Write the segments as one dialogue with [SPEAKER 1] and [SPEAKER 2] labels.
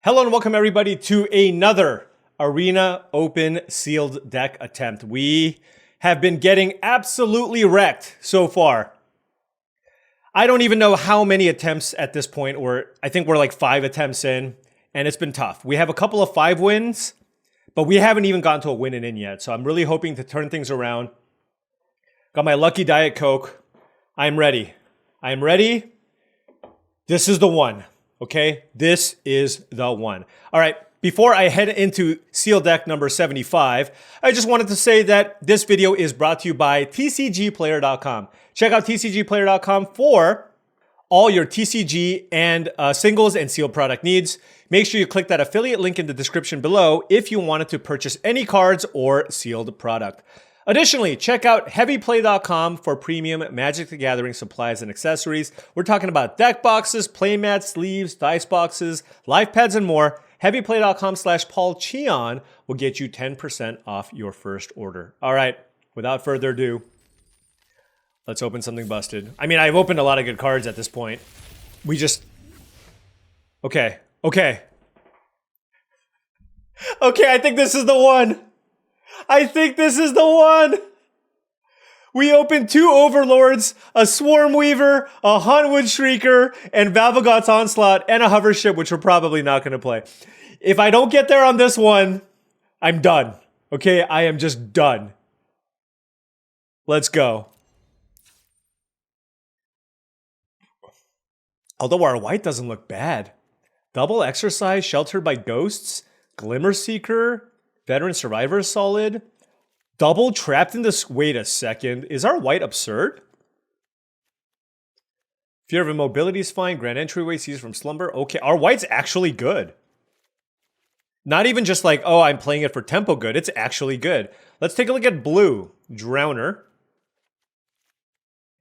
[SPEAKER 1] Hello and welcome everybody to another Arena Open sealed deck attempt. We have been getting absolutely wrecked so far. I don't even know how many attempts at this point, or I think we're like 5 attempts in, and it's been tough. We have a couple of 5 wins, but we haven't even gotten to a win and in yet, so I'm really hoping to turn things around. Got my lucky Diet Coke. I'm ready. I'm ready. This is the one. Okay, this is the one. All right, before I head into seal deck number 75, I just wanted to say that this video is brought to you by TCGplayer.com. Check out TCGplayer.com for all your TCG and singles and sealed product needs. Make sure you click that affiliate link in the description below if you wanted to purchase any cards or sealed product. Additionally, check out heavyplay.com for premium Magic the Gathering supplies and accessories. We're talking about deck boxes, playmats, sleeves, dice boxes, life pads, and more. Heavyplay.com/paulcheon will get you 10% off your first order. All right, without further ado, let's open something busted. I mean, I've opened a lot of good cards at this point. Okay, I think this is the one. I think this is the one! We opened 2 Overlords, a Swarm Weaver, a Huntwood Shrieker, and Valvagot's Onslaught, and a Hover Ship, which we're probably not going to play. If I don't get there on this one, I'm done. Okay, I am just done. Let's go. Although our white doesn't look bad. Double Exercise, Sheltered by Ghosts, Glimmer Seeker, Veteran Survivor is solid. Double Trapped in this. Wait a second. Is our white absurd? Fear of Immobility is fine. Grand Entryway, Seized from Slumber. Okay, our white's actually good. Not even just like, oh, I'm playing it for tempo good. It's actually good. Let's take a look at blue. Drowner.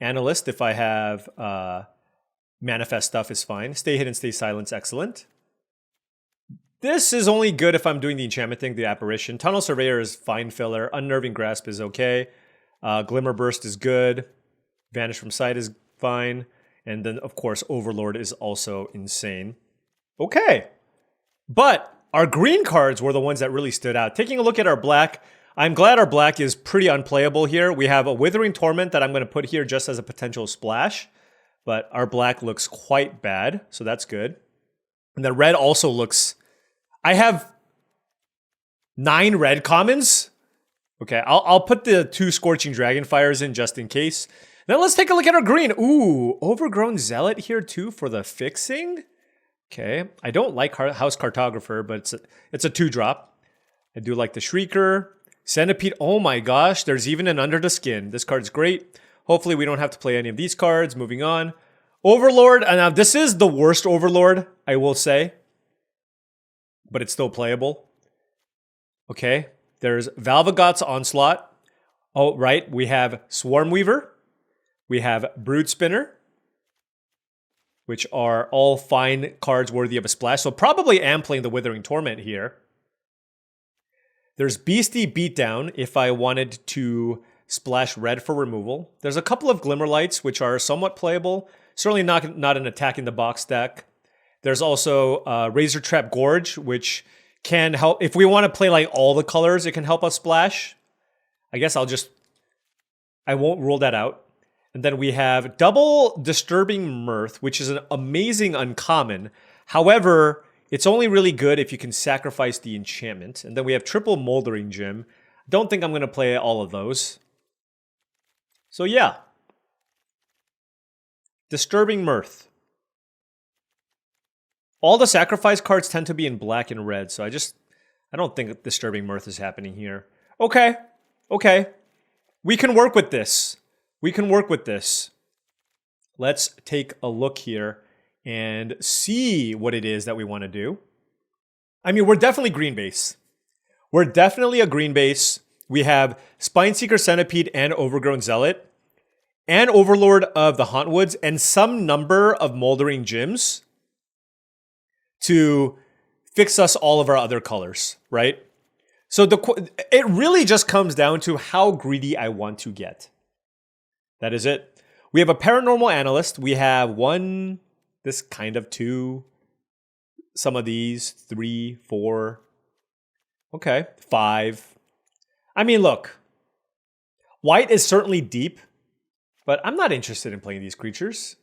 [SPEAKER 1] Analyst, if I have Manifest stuff, is fine. Stay Hidden, Stay Silent, excellent. This is only good if I'm doing the enchantment thing, the apparition. Tunnel Surveyor is fine filler. Unnerving Grasp is okay. Glimmer Burst is good. Vanish from Sight is fine. And then, of course, Overlord is also insane. Okay. But our green cards were the ones that really stood out. Taking a look at our black, I'm glad our black is pretty unplayable here. We have a Withering Torment that I'm going to put here just as a potential splash. But our black looks quite bad, so that's good. And the red also looks... I have 9 red commons. Okay, I'll put the 2 Scorching Dragonfires in just in case. Now let's take a look at our green. Ooh, Overgrown Zealot here too for the fixing. Okay, I don't like House Cartographer, but it's a 2-drop. I do like the Shrieker. Centipede, oh my gosh, there's even an Under the Skin. This card's great. Hopefully we don't have to play any of these cards. Moving on. Overlord, and now this is the worst Overlord, I will say. But it's still playable. Okay, there's Valvagot's Onslaught. Oh, right, we have Swarm Weaver. We have Brood Spinner, which are all fine cards worthy of a splash. So probably am playing the Withering Torment here. There's Beastie Beatdown if I wanted to splash red for removal. There's a couple of Glimmer Lights, which are somewhat playable. Certainly not an attack in the box deck. There's also Razor Trap Gorge, which can help. If we want to play like all the colors, it can help us splash. I guess I won't rule that out. And then we have Double Disturbing Mirth, which is an amazing uncommon. However, it's only really good if you can sacrifice the enchantment. And then we have Triple Moldering Gem. Don't think I'm going to play all of those. So yeah. Disturbing Mirth. All the sacrifice cards tend to be in black and red, so I don't think Disturbing Mirth is happening here. Okay. We can work with this. Let's take a look here and see what it is that we want to do. I mean, we're definitely green base. We're definitely a green base. We have Spineseeker Centipede and Overgrown Zealot, and Overlord of the Hauntwoods, and some number of Moldering Gems to fix us all of our other colors, right? So it really just comes down to how greedy I want to get. That is it. We have a Paranormal Analyst. We have 1, this kind of 2, some of these. 3, 4. Okay, 5. I mean, look. White is certainly deep, but I'm not interested in playing these creatures.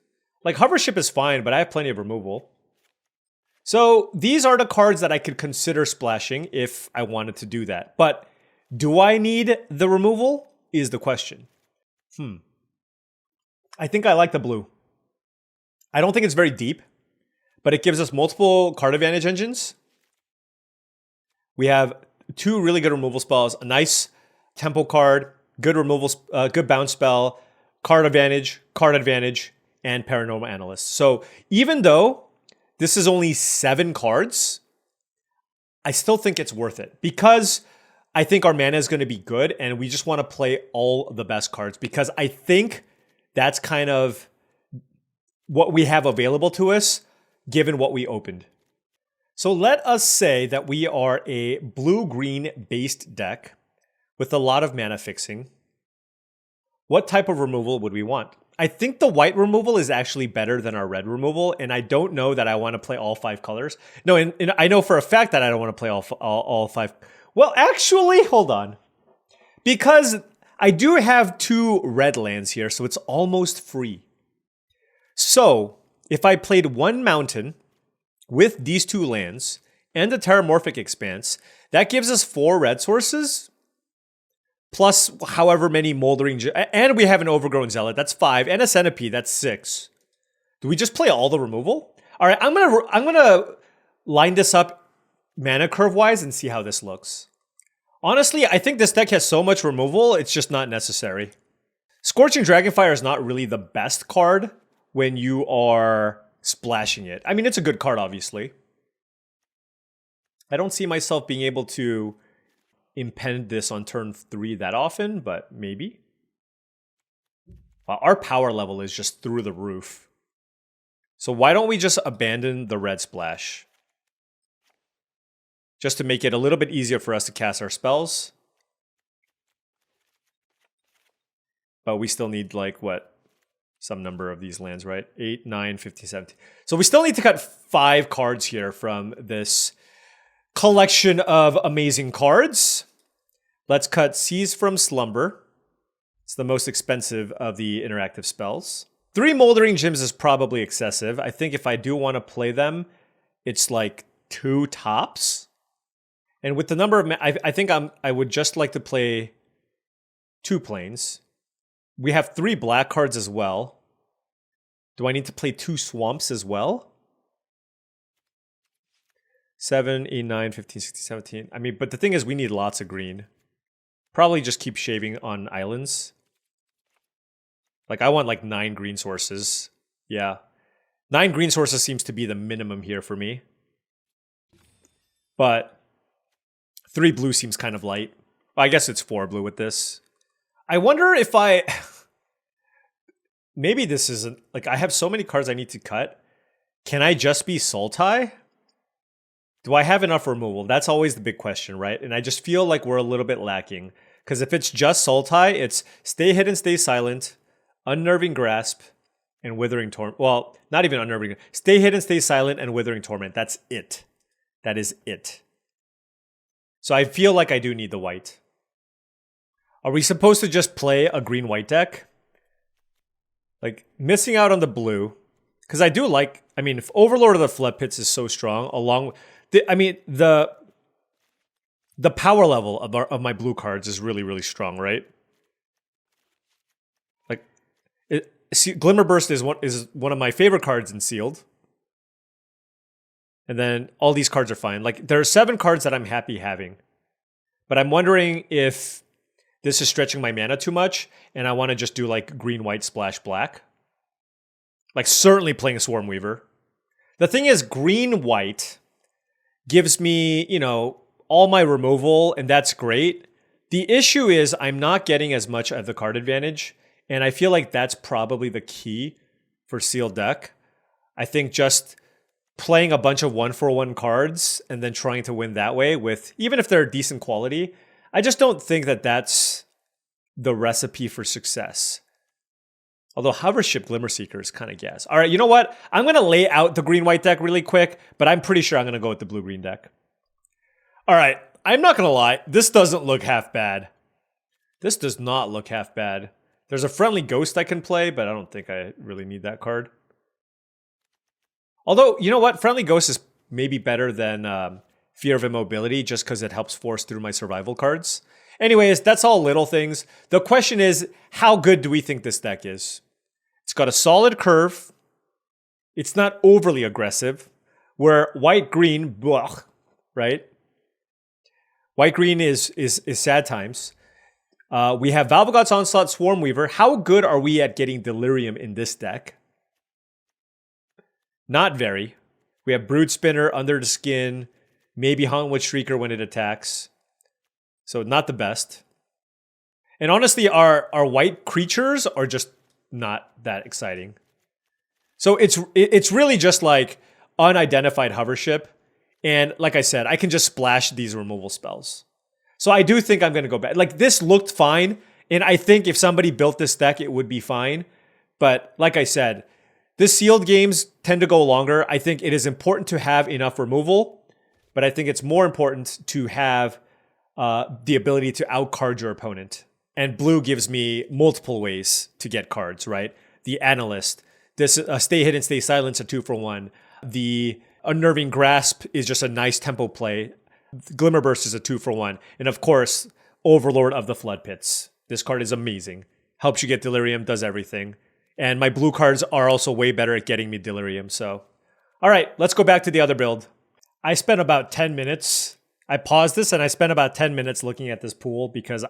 [SPEAKER 1] Like, Hovership is fine, but I have plenty of removal. So these are the cards that I could consider splashing if I wanted to do that. But do I need the removal is the question. I think I like the blue. I don't think it's very deep, but it gives us multiple card advantage engines. We have 2 really good removal spells, a nice tempo card, good removal, good bounce spell, card advantage, and paranormal analyst. So even though this is only 7 cards, I still think it's worth it because I think our mana is going to be good and we just want to play all the best cards because I think that's kind of what we have available to us given what we opened. So let us say that we are a blue-green based deck with a lot of mana fixing. What type of removal would we want? I think the white removal is actually better than our red removal, and I don't know that I want to play all 5 colors. No, and I know for a fact that I don't want to play all 5. Well, actually, hold on. Because I do have 2 red lands here, so it's almost free. So, if I played 1 mountain with these 2 lands and the Terramorphic Expanse, that gives us 4 red sources. Plus however many Moldering... And we have an Overgrown Zealot, that's 5. And a Centipede, that's 6. Do we just play all the removal? All right, I'm gonna line this up mana curve-wise and see how this looks. Honestly, I think this deck has so much removal, it's just not necessary. Scorching Dragonfire is not really the best card when you are splashing it. I mean, it's a good card, obviously. I don't see myself being able to impend this on turn 3 that often, but maybe. Our power level is just through the roof. So why don't we just abandon the red splash? Just to make it a little bit easier for us to cast our spells. But we still need, like, what? Some number of these lands, right? 8, 9, 15, 17. So we still need to cut 5 cards here from this collection of amazing cards. Let's cut Seize from Slumber. It's the most expensive of the interactive spells. 3 Moldering Gems is probably excessive. I think if I do want to play them, it's like 2 tops. And with the number of... I think I would just like to play 2 planes. We have 3 black cards as well. Do I need to play 2 swamps as well? 7, 8, 9, 15, 16, 17. I mean, but the thing is we need lots of green. Probably just keep shaving on islands. Like, I want like 9 green sources. Yeah. 9 green sources seems to be the minimum here for me. But 3 blue seems kind of light. I guess it's 4 blue with this. I wonder if I... Maybe this isn't... Like, I have so many cards I need to cut. Can I just be Sultai? Do I have enough removal? That's always the big question, right? And I just feel like we're a little bit lacking. Because if it's just Sultai, it's Stay Hidden, Stay Silent, Unnerving Grasp, and Withering Torment. Well, not even Unnerving. Stay Hidden, Stay Silent, and Withering Torment. That's it. That is it. So I feel like I do need the white. Are we supposed to just play a green-white deck? Like, missing out on the blue. Because I do like... I mean, if Overlord of the Flood Pits is so strong, along with... The power level of my blue cards is really, really strong, right? Like, Glimmerburst is one of my favorite cards in Sealed. And then all these cards are fine. Like, there are 7 cards that I'm happy having. But I'm wondering if this is stretching my mana too much, and I want to just do, like, green, white, splash, black. Like, certainly playing Swarm Weaver. The thing is, green, white gives me, you know, all my removal, and that's great. The issue is I'm not getting as much of the card advantage, and I feel like that's probably the key for Sealed deck. I think just playing a bunch of 1-for-1 cards and then trying to win that way with, even if they're decent quality, I just don't think that that's the recipe for success. Although Hovership Glimmerseeker is kind of gas. All right, you know what? I'm going to lay out the green-white deck really quick, but I'm pretty sure I'm going to go with the blue-green deck. All right, I'm not going to lie. This doesn't look half bad. This does not look half bad. There's a Friendly Ghost I can play, but I don't think I really need that card. Although, you know what? Friendly Ghost is maybe better than Fear of Immobility just because it helps force through my survival cards. Anyways, that's all little things. The question is, how good do we think this deck is? It's got a solid curve. It's not overly aggressive. Where white-green, blah, right? White-green is sad times. We have Valvagot's Onslaught, Swarmweaver. How good are we at getting Delirium in this deck? Not very. We have Brood Spinner, Under the Skin, maybe Hauntwood Shrieker when it attacks. So not the best. And honestly, our white creatures are just not that exciting. So it's really just like unidentified Hovership. And like I said, I can just splash these removal spells. So I do think I'm going to go back. Like, this looked fine. And I think if somebody built this deck, it would be fine. But like I said, the sealed games tend to go longer. I think it is important to have enough removal. But I think it's more important to have the ability to outcard your opponent. And blue gives me multiple ways to get cards, right? The Analyst, this Stay Hidden, Stay Silent, a 2-for-1. The Unnerving Grasp is just a nice tempo play. Glimmerburst is a 2-for-1. And of course, Overlord of the Flood Pits. This card is amazing. Helps you get Delirium, does everything. And my blue cards are also way better at getting me Delirium, so. All right, let's go back to the other build. I spent about 10 minutes. I paused this and I spent about 10 minutes looking at this pool because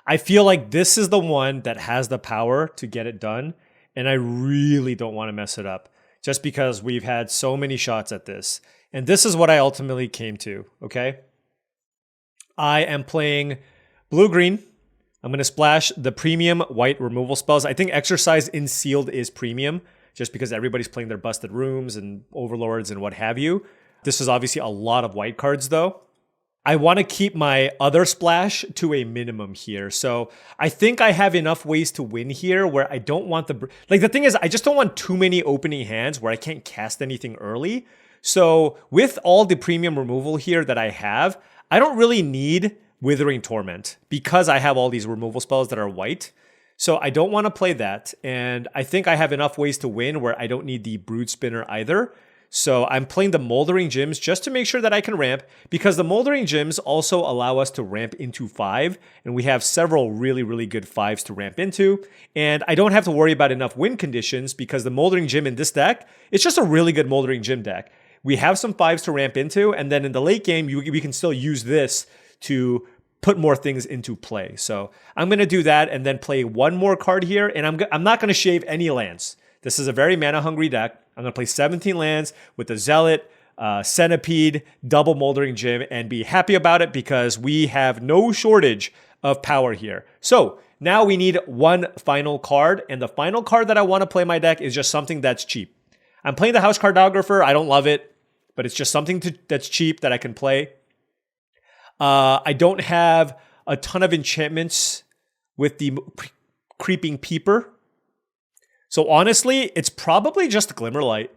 [SPEAKER 1] I feel like this is the one that has the power to get it done. And I really don't want to mess it up just because we've had so many shots at this. And this is what I ultimately came to, okay? I am playing blue-green. I'm going to splash the premium white removal spells. I think Exercise in Sealed is premium just because everybody's playing their Busted Rooms and Overlords and what have you. This is obviously a lot of white cards though. I want to keep my other splash to a minimum here. So I think I have enough ways to win here where I don't want the... Like, the thing is, I just don't want too many opening hands where I can't cast anything early. So with all the premium removal here that I have, I don't really need Withering Torment because I have all these removal spells that are white. So I don't want to play that. And I think I have enough ways to win where I don't need the Brood Spinner either. So I'm playing the Moldering Gems just to make sure that I can ramp because the Moldering Gems also allow us to ramp into 5 and we have several really, really good 5s to ramp into. And I don't have to worry about enough win conditions because the Moldering Gem in this deck, it's just a really good Moldering Gem deck. We have some 5s to ramp into and then in the late game, we can still use this to put more things into play. So I'm going to do that and then play one more card here and I'm not going to shave any lands. This is a very mana-hungry deck. I'm going to play 17 lands with the Zealot, Centipede, double Moldering Gem, and be happy about it because we have no shortage of power here. So now we need one final card, and the final card that I want to play in my deck is just something that's cheap. I'm playing the House Cartographer. I don't love it, but it's just something that's cheap that I can play. I don't have a ton of enchantments with the Creeping Peeper. So honestly, it's probably just Glimmerlight,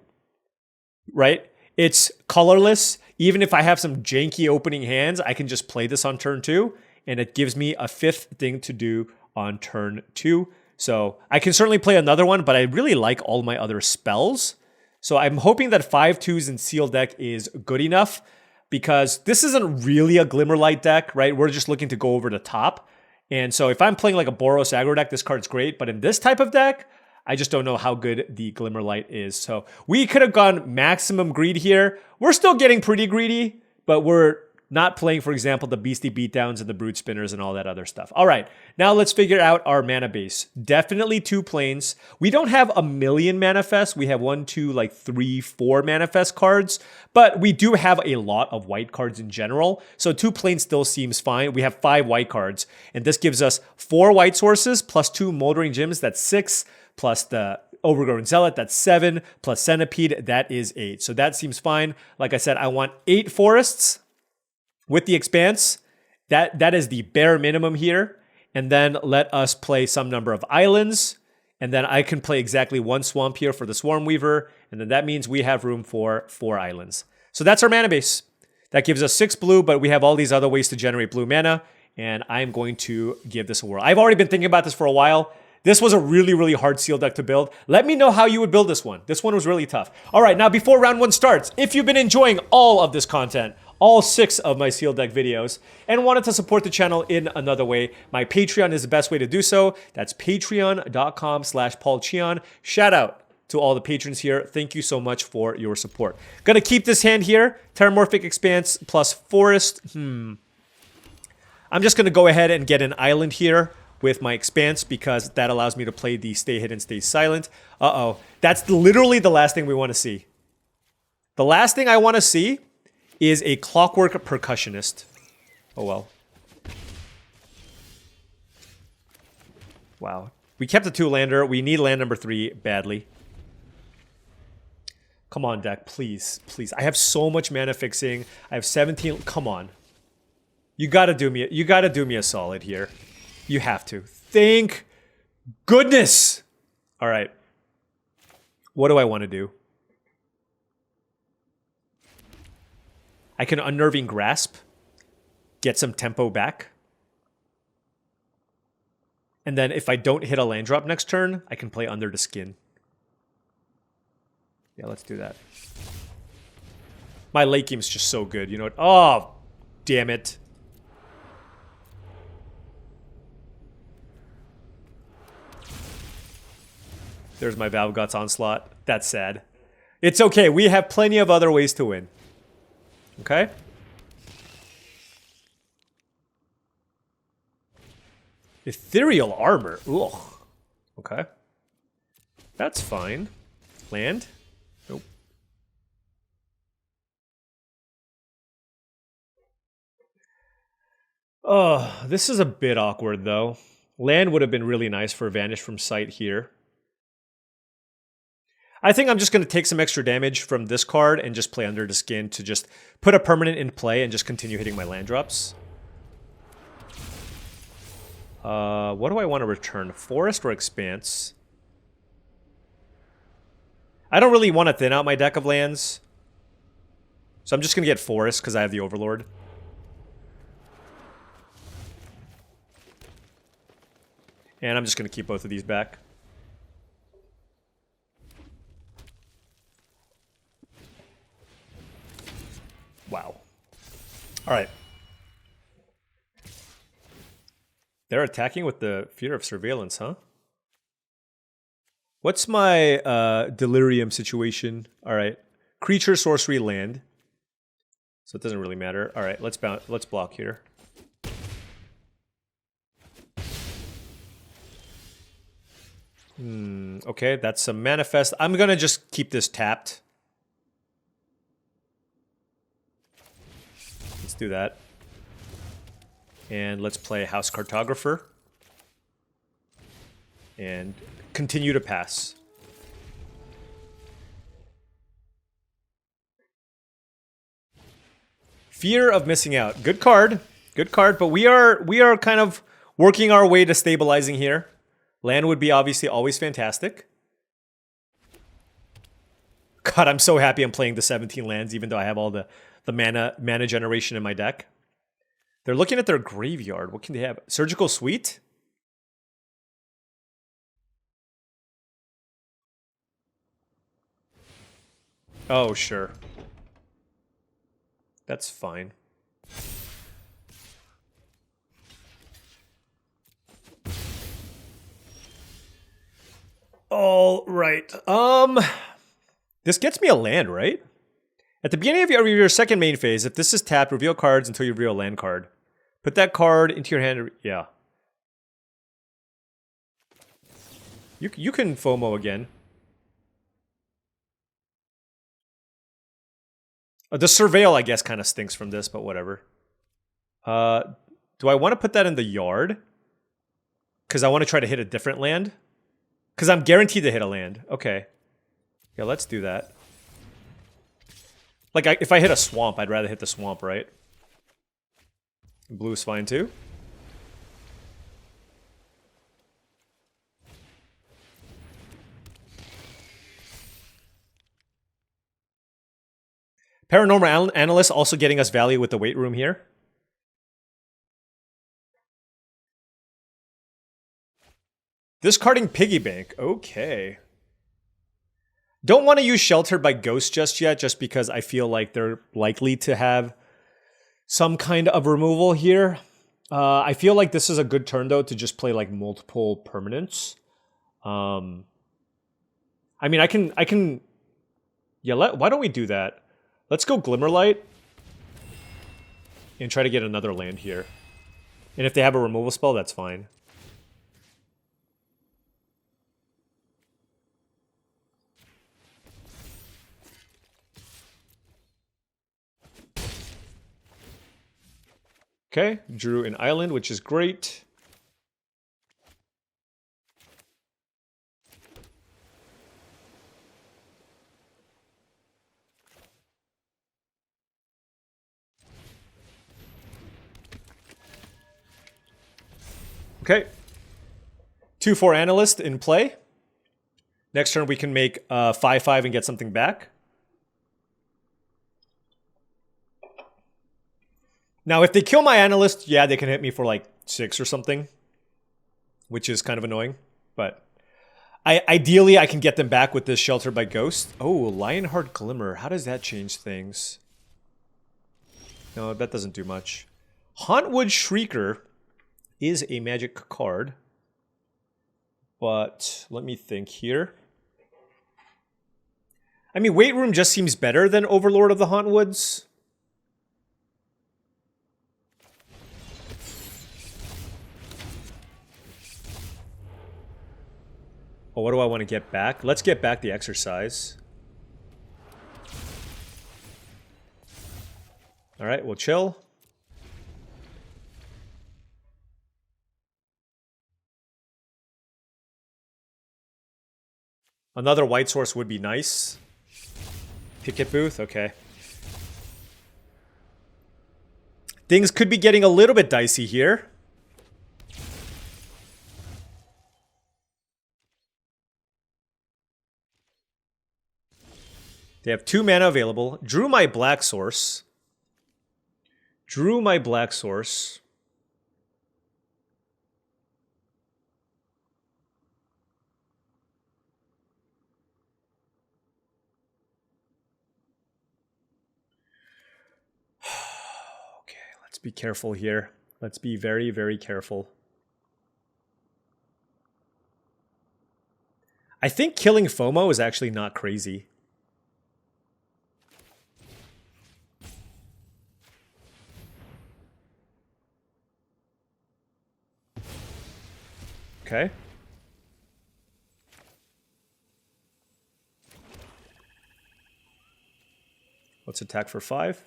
[SPEAKER 1] right? It's colorless. Even if I have some janky opening hands, I can just play this on turn 2, and it gives me a 5th thing to do on turn 2. So I can certainly play another one, but I really like all my other spells. So I'm hoping that 5/2s in Seal deck is good enough because this isn't really a Glimmerlight deck, right? We're just looking to go over the top. And so if I'm playing like a Boros aggro deck, this card's great. But in this type of deck, I just don't know how good the Glimmerlight is. So we could have gone maximum greed here. We're still getting pretty greedy, but we're not playing, for example, the Beastie Beatdowns and the Brood Spinners and all that other stuff. All right, now let's figure out our mana base. Definitely 2 planes. We don't have a million manifests. We have 1, 2, like 3, 4 manifest cards, but we do have a lot of white cards in general. So 2 planes still seems fine. We have 5 white cards, and this gives us 4 white sources plus 2 Moldering Gems. That's 6. Plus the Overgrown Zealot, that's 7, plus Centipede, that is 8. So that seems fine. Like I said, I want 8 forests with the Expanse. That is the bare minimum here. And then let us play some number of islands. And then I can play exactly 1 swamp here for the Swarm Weaver, and then that means we have room for 4 islands. So that's our mana base. That gives us 6 blue, but we have all these other ways to generate blue mana, and I'm going to give this a whirl. I've already been thinking about this for a while. This was a really, really hard seal deck to build. Let me know how you would build this one. This one was really tough. All right, now before round 1 starts, if you've been enjoying all of this content, all 6 of my seal deck videos, and wanted to support the channel in another way, my Patreon is the best way to do so. That's patreon.com/paulcheon. Shout out to all the patrons here. Thank you so much for your support. Gonna keep this hand here. Terramorphic Expanse plus Forest. I'm just gonna go ahead and get an island here with my Expanse because that allows me to play the Stay Hidden, Stay Silent. Uh-oh. That's literally the last thing we want to see. The last thing I want to see is a Clockwork Percussionist. Oh well. Wow. We kept a 2-lander. We need land number 3 badly. Come on, deck. Please. Please. I have so much mana fixing. I have 17. Come on. You gotta do me a solid here. You have to. Thank goodness. All right. What do I want to do? I can Unnerving Grasp, get some tempo back. And then if I don't hit a land drop next turn, I can play Under the Skin. Yeah, let's do that. My late game's just so good, you know what? Oh, damn it. There's my Valgot's Onslaught. That's sad. It's okay. We have plenty of other ways to win. Okay? Ethereal Armor. Ugh. Okay. That's fine. Land? Nope. Oh, this is a bit awkward, though. Land would have been really nice for Vanish from Sight here. I think I'm just going to take some extra damage from this card and just play Under the Skin to just put a permanent in play and just continue hitting my land drops. What do I want to return? Forest or Expanse? I don't really want to thin out my deck of lands. So I'm just going to get Forest because I have the Overlord. And I'm just going to keep both of these back. Wow. All right. They're attacking with the Fear of Surveillance, huh? What's my Delirium situation? All right. Creature, sorcery, land. So it doesn't really matter. All right, let's block here. Okay, that's some manifest. I'm gonna just keep this tapped. Let's do that. And let's play House Cartographer. And continue to pass. Fear of Missing Out. Good card. Good card, but we are kind of working our way to stabilizing here. Land would be obviously always fantastic. God, I'm so happy I'm playing the 17 lands, even though I have all the mana generation in my deck. They're looking at their graveyard. What can they have? Surgical Suite? Oh, sure. That's fine. All right. This gets me a land, right? At the beginning of your second main phase, if this is tapped, reveal cards until you reveal a land card. Put that card into your hand. Yeah. You can FOMO again. The Surveil, I guess, kind of stinks from this, but whatever. Do I want to put that in the yard? Because I want to try to hit a different land? Because I'm guaranteed to hit a land. Okay. Yeah, let's do that. Like, if I hit a swamp, I'd rather hit the swamp, right? Blue's fine, too. Paranormal Analyst also getting us value with the weight room here. Discarding Piggy Bank. Okay. Don't want to use Sheltered by Ghost just yet, just because I feel like they're likely to have some kind of removal here. I feel like this is a good turn, though, to just play like multiple permanents. I mean, I can... Yeah, why don't we do that? Let's go Glimmerlight and try to get another land here. And if they have a removal spell, that's fine. Okay, drew an island, which is great. Okay. 2/4 Analyst in play. Next turn we can make 5/5 and get something back. Now, if they kill my Analyst, yeah, they can hit me for like 6 or something, which is kind of annoying. But ideally, I can get them back with this Shelter by Ghost. Oh, Lionheart Glimmer. How does that change things? No, that doesn't do much. Hauntwood Shrieker is a magic card. But let me think here. I mean, Weight Room just seems better than Overlord of the Hauntwoods. Oh, what do I want to get back? Let's get back the Exercise. All right, we'll chill. Another white source would be nice. Picket Booth, okay. Things could be getting a little bit dicey here. They have 2 mana available. Drew my black source. Drew my black source. Okay, let's be careful here. Let's be very, very careful. I think killing FOMO is actually not crazy. Okay. Let's attack for 5.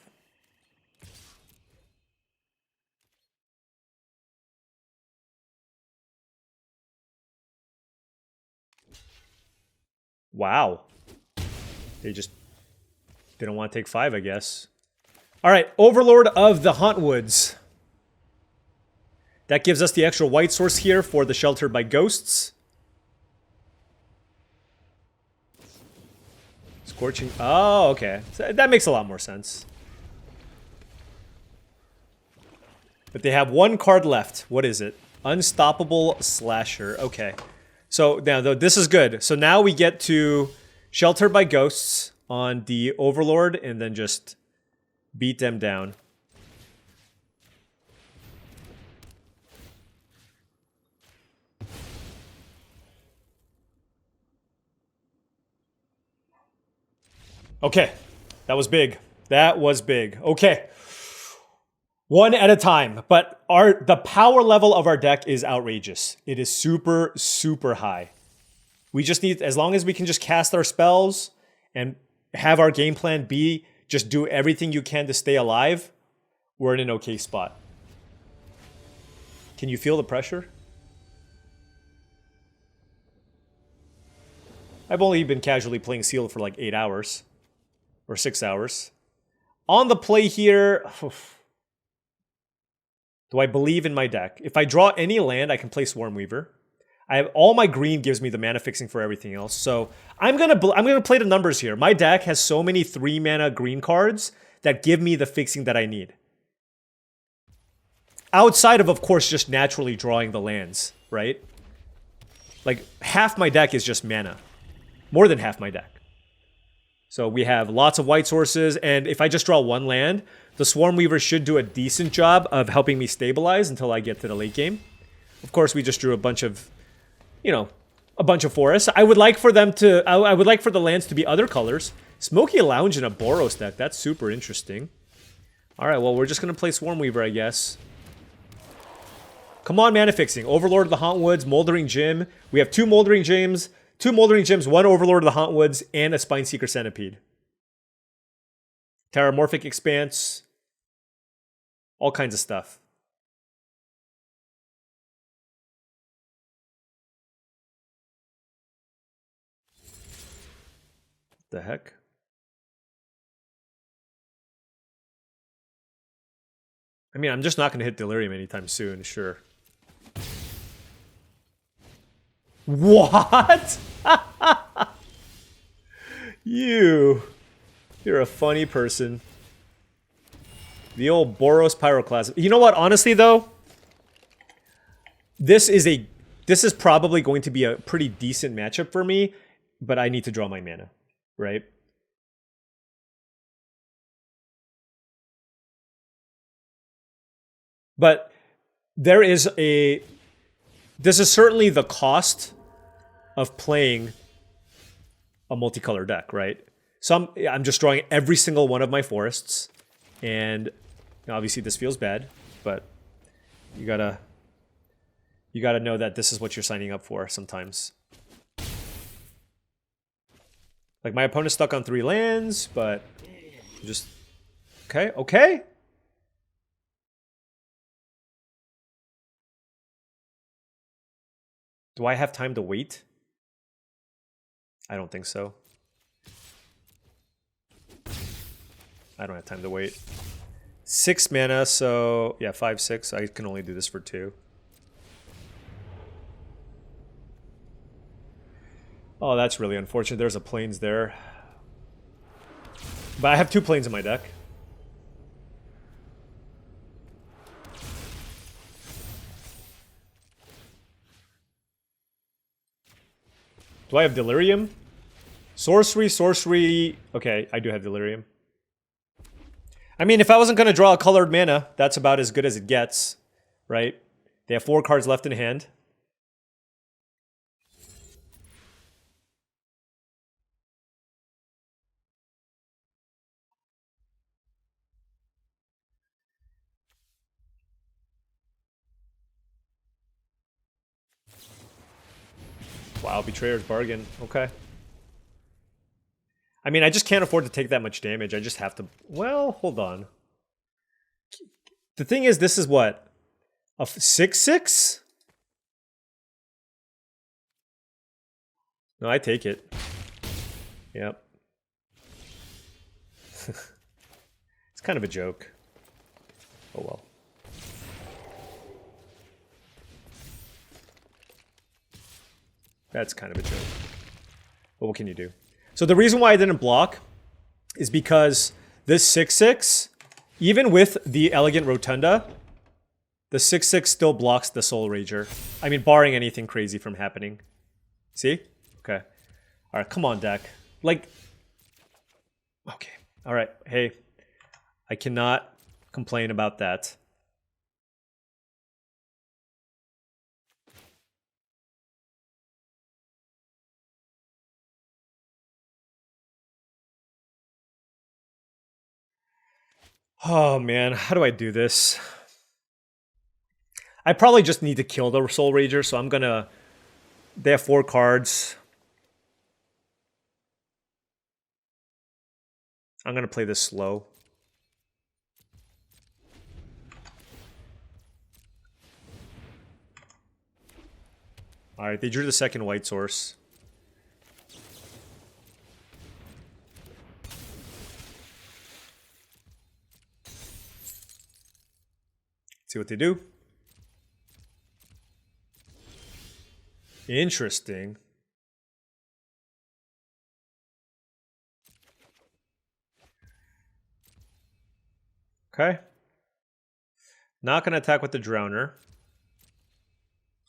[SPEAKER 1] Wow. They don't want to take 5, I guess. All right, Overlord of the Hauntwoods. That gives us the extra white source here for the Shelter by Ghosts. Scorching. Oh, okay. So that makes a lot more sense. But they have 1 card left. What is it? Unstoppable Slasher. Okay. So now this is good. So now we get to Shelter by Ghosts on the Overlord and then just beat them down. Okay, that was big. That was big. Okay. 1 at a time. But the power level of our deck is outrageous. It is super, super high. We just need, as long as we can just cast our spells and have our game plan be just do everything you can to stay alive, we're in an okay spot. Can you feel the pressure? I've only been casually playing Sealed for like 8 hours. Or 6 hours. On the play here... Do I believe in my deck? If I draw any land, I can play Swarmweaver. I have all my green gives me the mana fixing for everything else. So I'm gonna play the numbers here. My deck has so many 3 mana green cards that give me the fixing that I need. Outside of course, just naturally drawing the lands, right? Like, half my deck is just mana. More than half my deck. So we have lots of white sources, and if I just draw 1 land, the Swarm Weaver should do a decent job of helping me stabilize until I get to the late game. Of course, we just drew a bunch of, you know, a bunch of forests. I would like for them to, I would like for the lands to be other colors. Smoky Lounge in a Boros deck, that's super interesting. Alright, well, we're just going to play Swarm Weaver, I guess. Come on, mana fixing. Overlord of the Hauntwoods, Moldering Gym. We have 2 Moldering Gyms, 1 Overlord of the Hauntwoods, and a Spineseeker Centipede. Terramorphic Expanse. All kinds of stuff. The heck? I mean, I'm just not going to hit Delirium anytime soon, sure. What? You're a funny person. The old Boros Pyroclasm. You know what? Honestly, though, this is probably going to be a pretty decent matchup for me, but I need to draw my mana, right? But there is a... This is certainly the cost of playing a multicolor deck, right? So I'm just drawing every single one of my forests, and obviously this feels bad, but you gotta know that this is what you're signing up for sometimes. Like, my opponent's stuck on 3 lands, but just... Okay. Do I have time to wait? I don't think so. I don't have time to wait. 6 mana, so... Yeah, 5, 6. I can only do this for 2. Oh, that's really unfortunate. There's a plains there. But I have 2 plains in my deck. Do I have Delirium? Sorcery. Okay, I do have Delirium. I mean, if I wasn't going to draw a colored mana, that's about as good as it gets, right? They have 4 cards left in hand. Wow, Betrayer's Bargain. Okay. I mean, I just can't afford to take that much damage. I just have to... Well, hold on. The thing is, this is what? A 6/6? No, I take it. Yep. It's kind of a joke. Oh well. That's kind of a joke. But what can you do? So the reason why I didn't block is because this 6/6, even with the Elegant Rotunda, the 6/6 still blocks the Soul Rager. I mean, barring anything crazy from happening. See? Okay. Alright, come on, deck. Like... Okay. Alright, hey. I cannot complain about that. Oh man, how do I do this? I probably just need to kill the Soul Rager, so I'm gonna... They have 4 cards. I'm gonna play this slow. Alright, they drew the second white source. See what they do. Interesting. Okay. Not going to attack with the Drowner.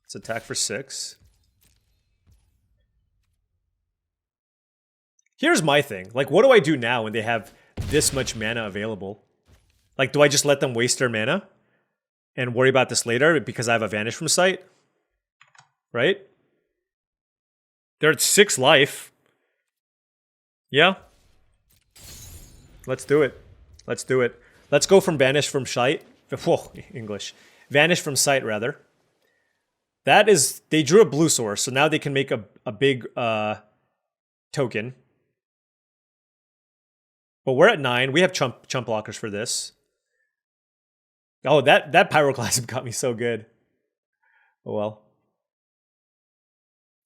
[SPEAKER 1] Let's attack for 6. Here's my thing. Like, what do I do now when they have this much mana available? Like, do I just let them waste their mana and worry about this later because I have a Vanish from Sight? Right? They're at 6 life. Yeah. Let's do it. Let's do it. Let's go from Vanish from Sight. Whoa, English. Vanish from Sight, rather. That is... They drew a blue source, so now they can make a big token. But we're at 9. We have chump blockers for this. Oh, that Pyroclasm got me so good. Oh well.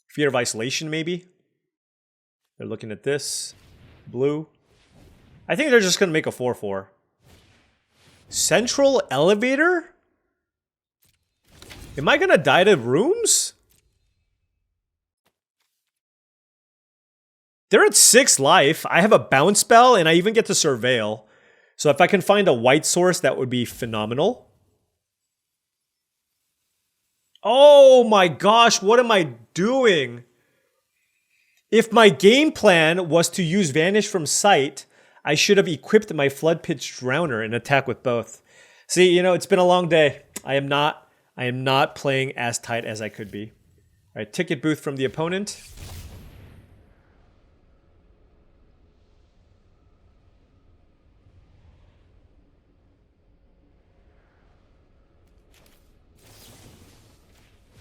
[SPEAKER 1] Fear of Isolation, maybe? They're looking at this. Blue. I think they're just going to make a 4/4. Central Elevator? Am I going to die to rooms? They're at 6 life. I have a bounce spell, and I even get to Surveil. So if I can find a white source, that would be phenomenal. Oh my gosh, what am I doing? If my game plan was to use Vanish from Sight, I should have equipped my Flood Pitch Drowner and attack with both. See, you know, it's been a long day. I am not playing as tight as I could be. All right, ticket booth from the opponent.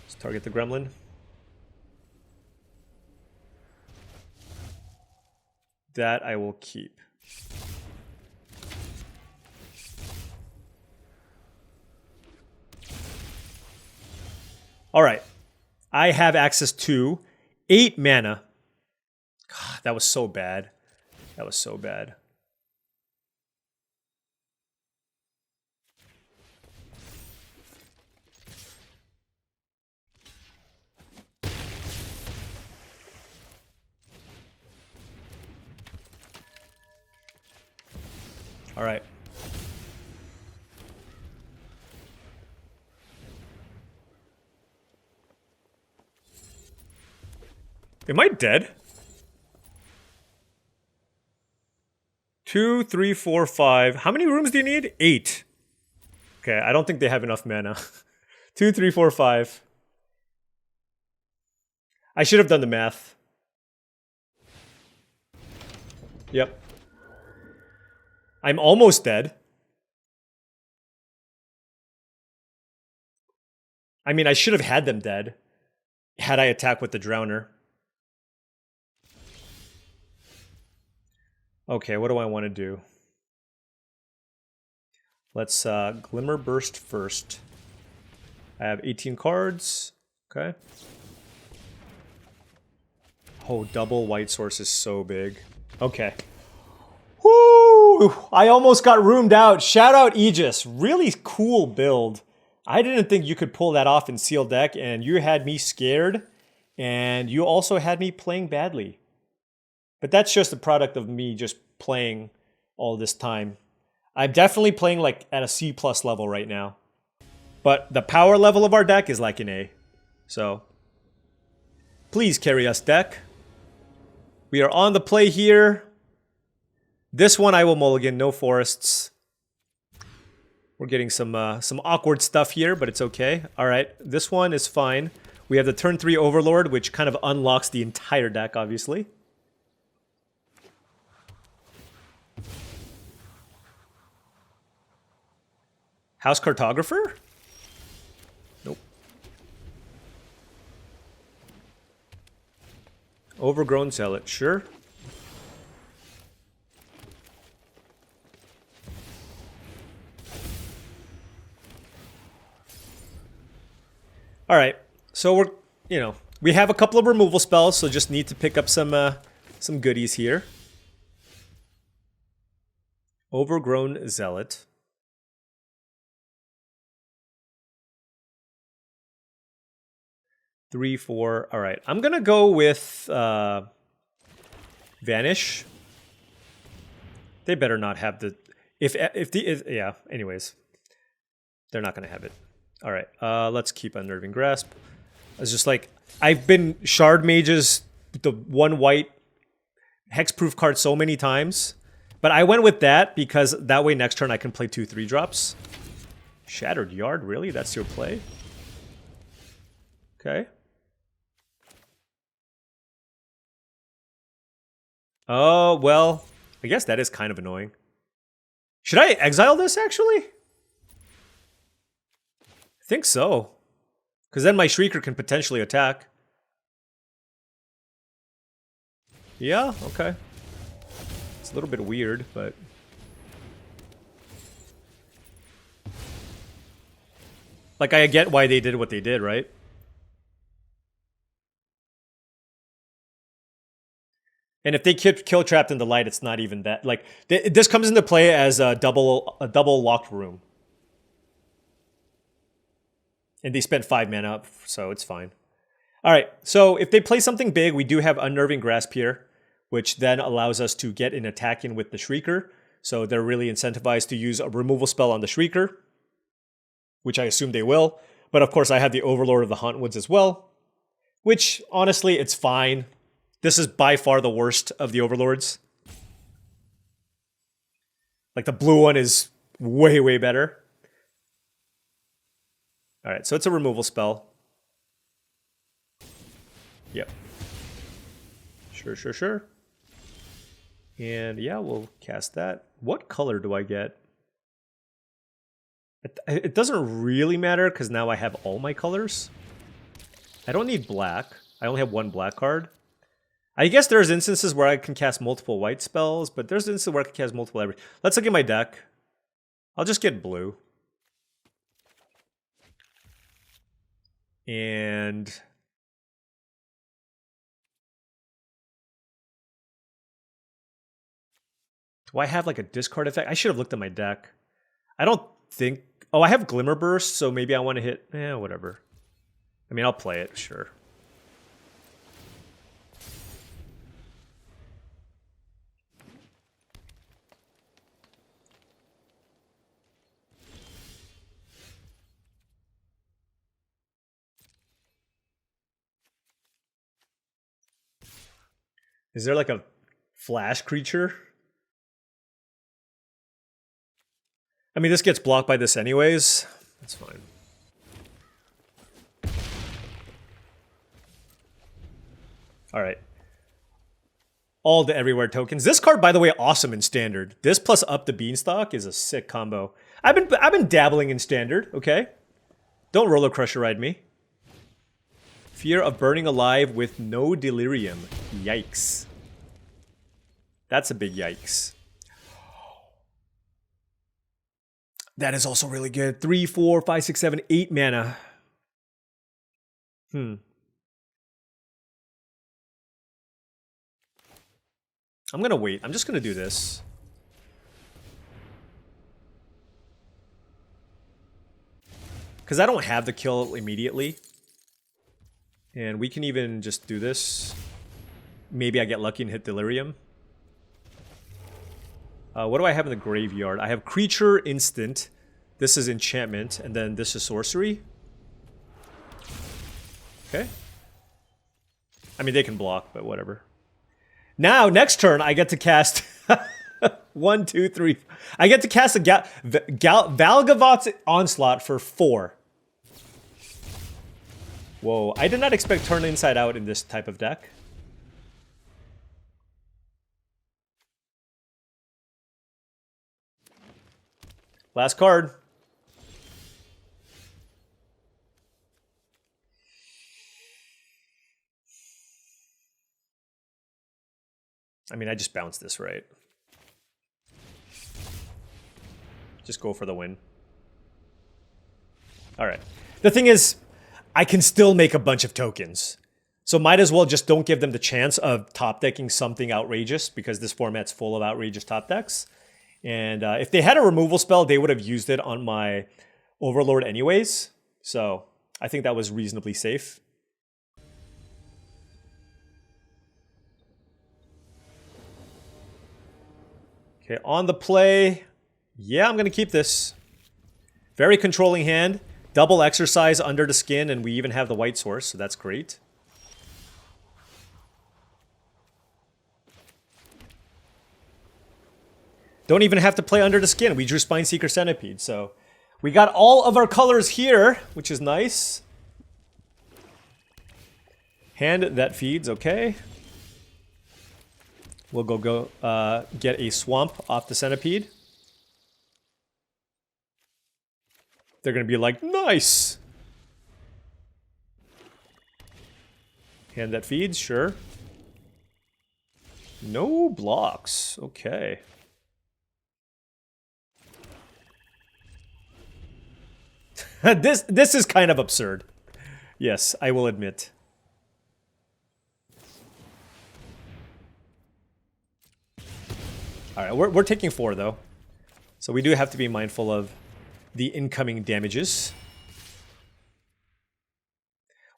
[SPEAKER 1] Let's target the Gremlin. That I will keep. All right. I have access to 8 mana. God, that was so bad. That was so bad. All right. Am I dead? 2, 3, 4, 5. How many rooms do you need? 8. Okay, I don't think they have enough mana. 2, 3, 4, 5. I should have done the math. Yep. I'm almost dead. I mean, I should have had them dead had I attacked with the Drowner. Okay, what do I want to do? Let's Glimmer Burst first. I have 18 cards. Okay. Oh, double white source is so big. Okay. Woo! I almost got roomed out. Shout out Aegis. Really cool build. I didn't think you could pull that off in sealed deck, and you had me scared, and you also had me playing badly. But that's just a product of me just playing all this time. I'm definitely playing like at a C+ level right now. But the power level of our deck is like an A. So, please carry us, deck. We are on the play here. This one I will mulligan, no forests. We're getting some awkward stuff here, but it's okay. All right, this one is fine. We have the turn 3 Overlord, which kind of unlocks the entire deck, obviously. House Cartographer? Nope. Overgrown Zealot, sure. All right, so we're, you know, we have a couple of removal spells, so just need to pick up some goodies here. Overgrown Zealot. 3, 4. All right, I'm gonna go with Vanish. They better not have the yeah. Anyways, they're not gonna have it. All right, let's keep Unnerving Grasp. It's just like I've been Shard Mages, the 1 white hexproof card so many times, but I went with that because that way next turn I can play 2 3-drops. Shattered Yard, really? That's your play? Okay. Oh, well, I guess that is kind of annoying. Should I exile this, actually? I think so. Because then my Shrieker can potentially attack. Yeah, okay. It's a little bit weird, but... like, I get why they did what they did, right? And if they kill trapped in the light, it's not even that. Like, this comes into play as a double locked room. And they spent 5 mana up, so it's fine. All right, so if they play something big, we do have Unnerving Grasp here, which then allows us to get an attack in with the Shrieker. So they're really incentivized to use a removal spell on the Shrieker, which I assume they will. But of course, I have the Overlord of the Hauntwoods as well, which honestly, it's fine. This is by far the worst of the Overlords. Like, the blue one is way, way better. All right, so it's a removal spell. Yep. Sure. And yeah, we'll cast that. What color do I get? It doesn't really matter because now I have all my colors. I don't need black. I only have 1 black card. I guess there's instances where I can cast multiple white spells, but there's instances where I can cast multiple every. Let's look at my deck. I'll just get blue. And do I have like a discard effect? I should have looked at my deck. I don't think... oh, I have Glimmer Burst, so maybe I want to hit... whatever. I mean, I'll play it, sure. Is there like a flash creature? I mean, this gets blocked by this anyways. That's fine. All right. All the everywhere tokens. This card, by the way, awesome in standard. This plus Up the Beanstalk is a sick combo. I've been dabbling in standard, okay? Don't roller crusher ride me. Fear of burning alive with no delirium. Yikes. That's a big yikes. That is also really good. 3, 4, 5, 6, 7, 8 mana. I'm gonna wait. I'm just gonna do this. Because I don't have the kill immediately. And we can even just do this. Maybe I get lucky and hit Delirium. What do I have in the graveyard? I have Creature Instant. This is Enchantment. And then this is Sorcery. Okay. I mean, they can block, but whatever. Now, next turn, I get to cast... 1, 2, 3... I get to cast a Valgavott's Onslaught for 4. Whoa, I did not expect Turn Inside Out in this type of deck. Last card. I mean, I just bounced this, right? Just go for the win. All right. The thing is, I can still make a bunch of tokens. So might as well just don't give them the chance of top decking something outrageous because this format's full of outrageous top decks. And if they had a removal spell, they would have used it on my Overlord anyways. So I think that was reasonably safe. Okay, on the play. Yeah, I'm going to keep this. Very controlling hand. Double exercise under the skin, and we even have the white source, so that's great. Don't even have to play under the skin. We drew Spineseeker Centipede, so we got all of our colors here, which is nice. Hand that feeds, okay. We'll go get a Swamp off the Centipede. They're going to be like, nice! Hand that feeds, sure. No blocks, okay. This is kind of absurd. Yes, I will admit. Alright, we're taking 4 though. So we do have to be mindful of the incoming damages.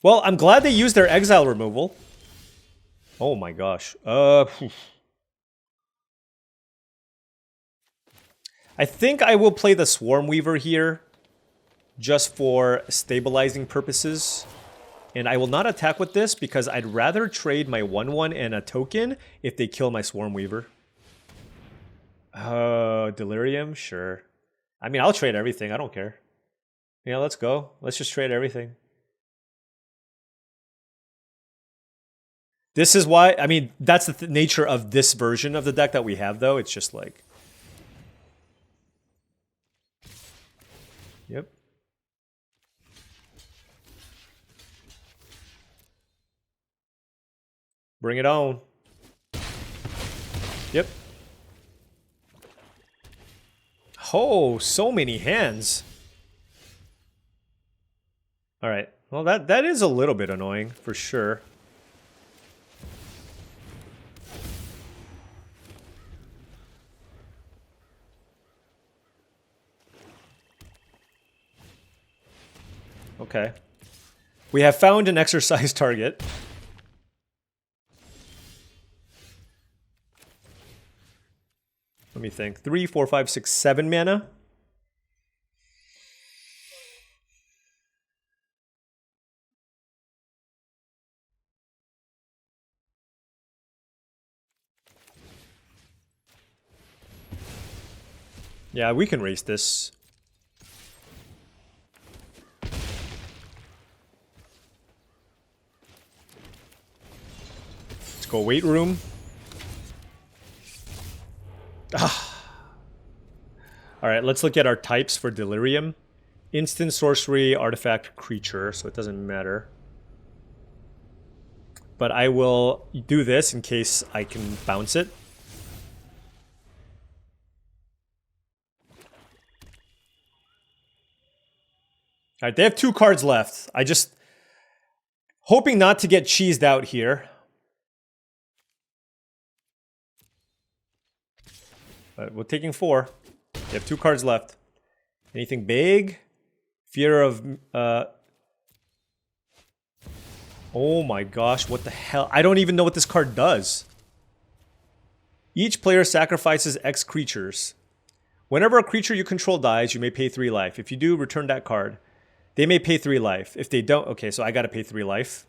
[SPEAKER 1] Well, I'm glad they used their exile removal. Oh my gosh. I think I will play the Swarm Weaver here just for stabilizing purposes. And I will not attack with this because I'd rather trade my 1/1 and a token if they kill my Swarm Weaver. Delirium? Sure. I mean, I'll trade everything. I don't care. Yeah, let's go. Let's just trade everything. This is why, I mean, that's the nature of this version of the deck that we have, though. It's just like... Yep. Bring it on. Yep. Oh, so many hands. All right. Well, that is a little bit annoying, for sure. Okay. We have found an exercise target. Let me think. 3, 4, 5, 6, 7 mana. Yeah, we can race this. Let's go weight room. Alright, let's look at our types for Delirium. Instant, sorcery, artifact, creature, so it doesn't matter. But I will do this in case I can bounce it. Alright, they have 2 cards left. I just... hoping not to get cheesed out here. But we're taking 4. They have 2 cards left. Anything big? Fear of... Oh my gosh, what the hell? I don't even know what this card does. Each player sacrifices X creatures. Whenever a creature you control dies, you may pay 3 life. If you do, return that card. They may pay 3 life. If they don't... Okay, so I gotta pay 3 life.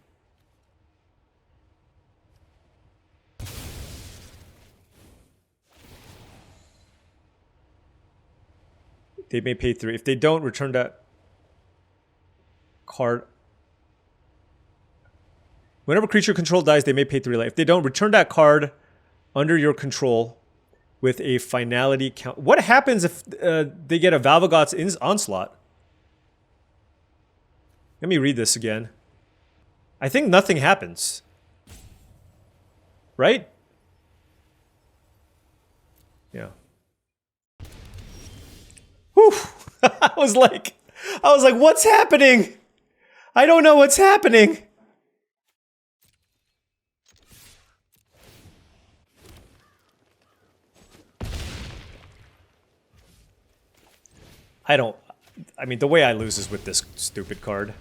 [SPEAKER 1] They may pay 3. If they don't, return that card. Whenever a creature control dies, they may pay 3 life. If they don't, return that card under your control with a finality count. What happens if they get a Valvagot's Onslaught? Let me read this again. I think nothing happens. Right? Yeah. Whew. I was like, what's happening? I don't know what's happening. I mean, the way I lose is with this stupid card.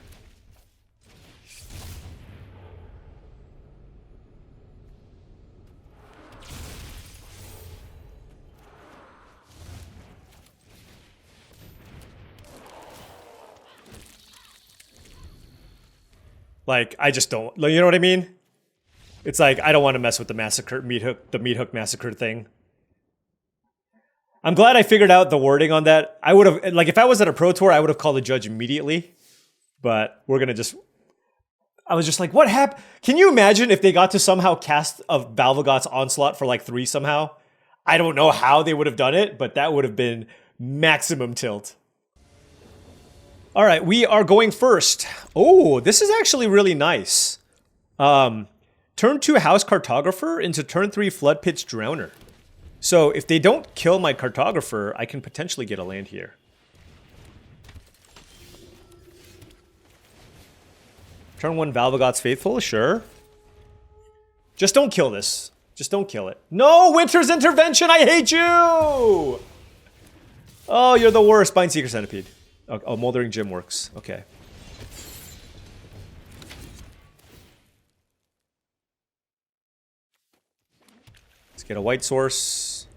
[SPEAKER 1] Like, I just don't, you know what I mean? It's like, I don't want to mess with the massacre, the meat hook massacre thing. I'm glad I figured out the wording on that. I would have, like, if I was at a pro tour, I would have called the judge immediately. But we're going to just, I was just like, what happened? Can you imagine if they got to somehow cast a Balvagot's Onslaught for like 3 somehow? I don't know how they would have done it, but that would have been maximum tilt. All right, we are going first. Oh, this is actually really nice. Turn 2 House Cartographer into turn 3 Flood Pitch Drowner. So if they don't kill my Cartographer, I can potentially get a land here. Turn 1 Balvagot's Faithful, sure. Just don't kill this. Just don't kill it. No, Winter's Intervention, I hate you! Oh, you're the worst. Bind-Seeker Centipede. Oh, Moldering Gym works. Okay. Let's get a white source.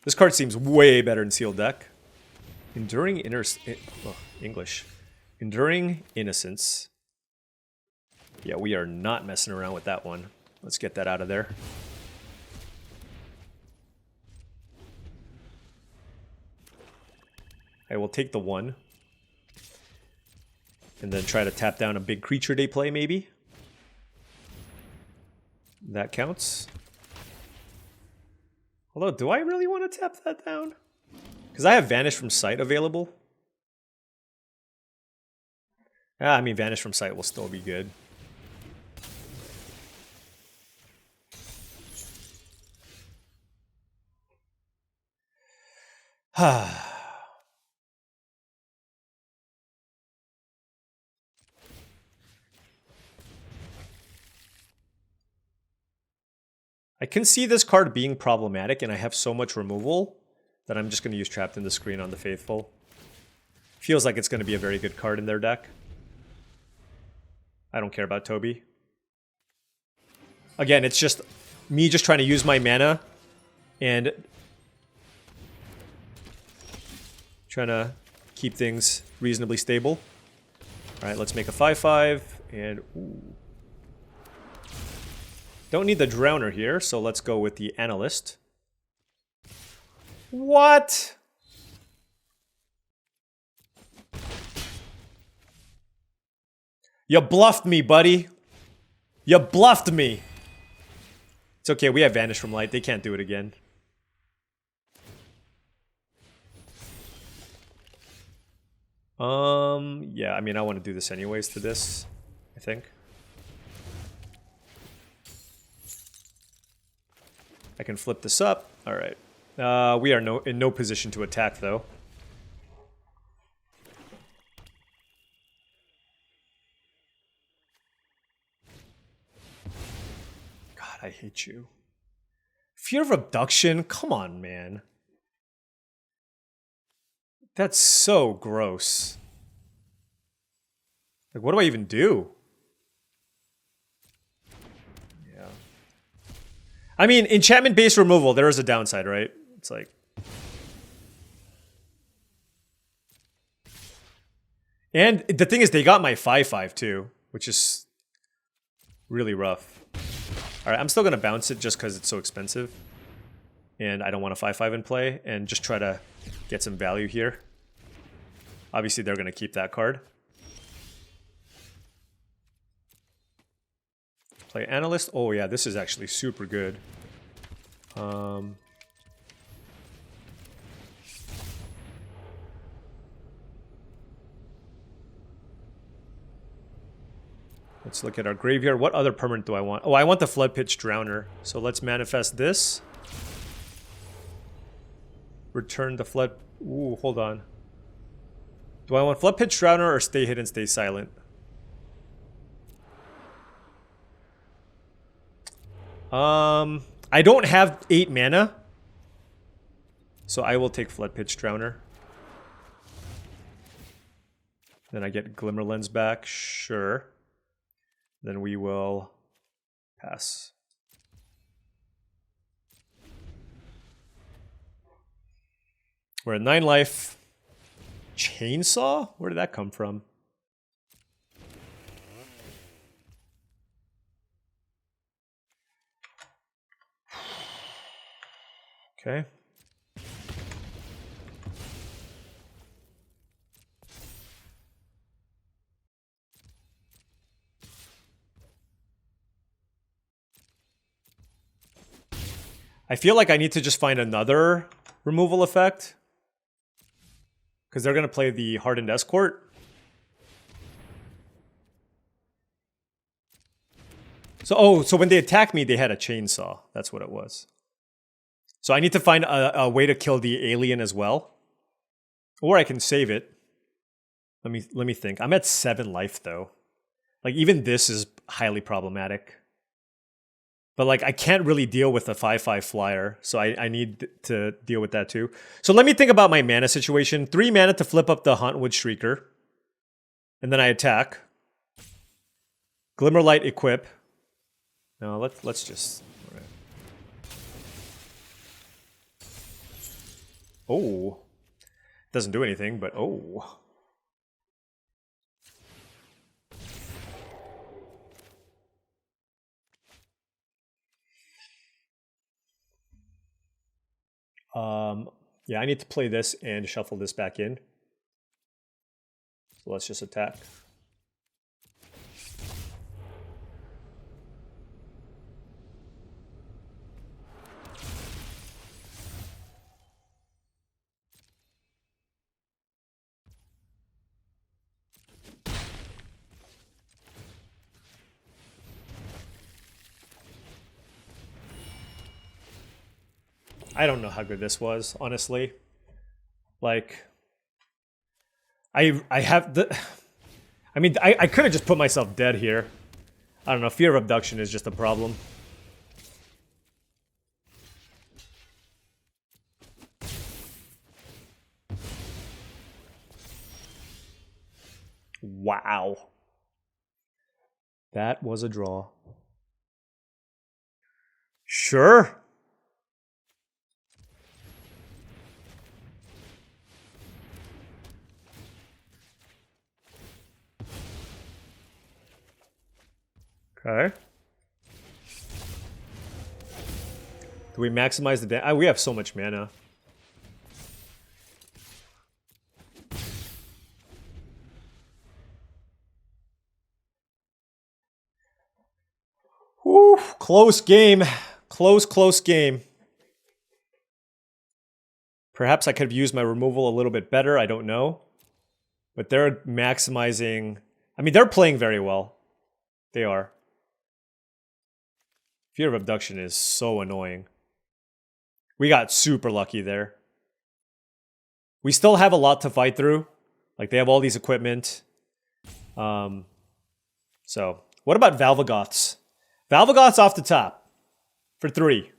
[SPEAKER 1] This card seems way better in sealed deck. Enduring English. Enduring Innocence. Yeah, we are not messing around with that one. Let's get that out of there. I will take the 1. And then try to tap down a big creature they play, maybe. That counts. Although, do I really want to tap that down? Because I have Vanish from Sight available. I mean, Vanish from Sight will still be good. I can see this card being problematic, and I have so much removal that I'm just going to use Trapped in the Screen on the Faithful. Feels like it's going to be a very good card in their deck. I don't care about Toby. Again, it's just me just trying to use my mana and trying to keep things reasonably stable. All right, let's make a 5/5 and ooh. Don't need the Drowner here, so let's go with the Analyst. What? You bluffed me, buddy. You bluffed me. It's okay, we have Vanish from Light. They can't do it again. Yeah, I mean, I want to do this anyways to this, I think. I can flip this up. All right. We are in no position to attack, though. God, I hate you. Fear of Abduction? Come on, man. That's so gross. Like, what do I even do? Yeah. I mean, enchantment-based removal, there is a downside, right? It's like... And the thing is, they got my 5/5 too, which is really rough. Alright, I'm still going to bounce it just because it's so expensive. And I don't want a 5/5 in play, and just try to get some value here. Obviously, they're going to keep that card. Play Analyst. Oh yeah, this is actually super good. Let's look at our graveyard. What other permanent do I want? Oh, I want the Flood Pitch Drowner. So let's manifest this. Return the Flood... Ooh, hold on. Do I want Flood Pitch Drowner or Stay Hidden, Stay Silent? I don't have 8 mana. So I will take Flood Pitch Drowner. Then I get Glimmer Lens back. Sure. Then we will pass. We're at 9 life. Chainsaw? Where did that come from? Okay. I feel like I need to just find another removal effect. Because they're going to play the Hardened Escort. So when they attacked me, they had a chainsaw. That's what it was. So I need to find a way to kill the alien as well. Or I can save it. Let me think. I'm at 7 life though. Like even this is highly problematic. But like I can't really deal with a 5/5 flyer, so I need to deal with that too. So let me think about my mana situation. 3 mana to flip up the Hauntwood Shrieker. And then I attack. Glimmerlight equip. No, let's just. All right. Oh. Doesn't do anything, but oh. Yeah, I need to play this and shuffle this back in. So let's just attack. I don't know how good this was, honestly. Like, I have the... I mean, I could have just put myself dead here. I don't know, fear of abduction is just a problem. Wow. That was a draw. Sure. Okay. Do we maximize the damage? We have so much mana. Woo, close game. Close game. Perhaps I could have used my removal a little bit better. I don't know. But they're maximizing... I mean, they're playing very well. They are. Fear of abduction is so annoying. We got super lucky there. We still have a lot to fight through. Like, they have all these equipment. So, what about Valvagoths? Valvagoths off the top. For 3.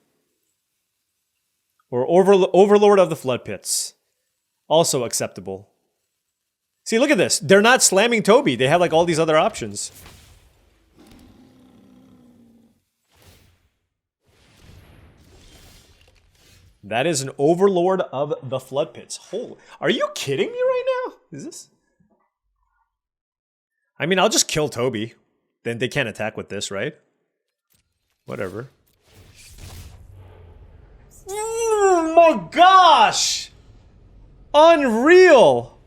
[SPEAKER 1] Or Overlord of the Flood Pits. Also acceptable. See, look at this. They're not slamming Toby. They have, like, all these other options. That is an Overlord of the Flood Pits. Holy, are you kidding me right now? Is this? I mean, I'll just kill Toby. Then they can't attack with this, right? Whatever. Oh my gosh! Unreal!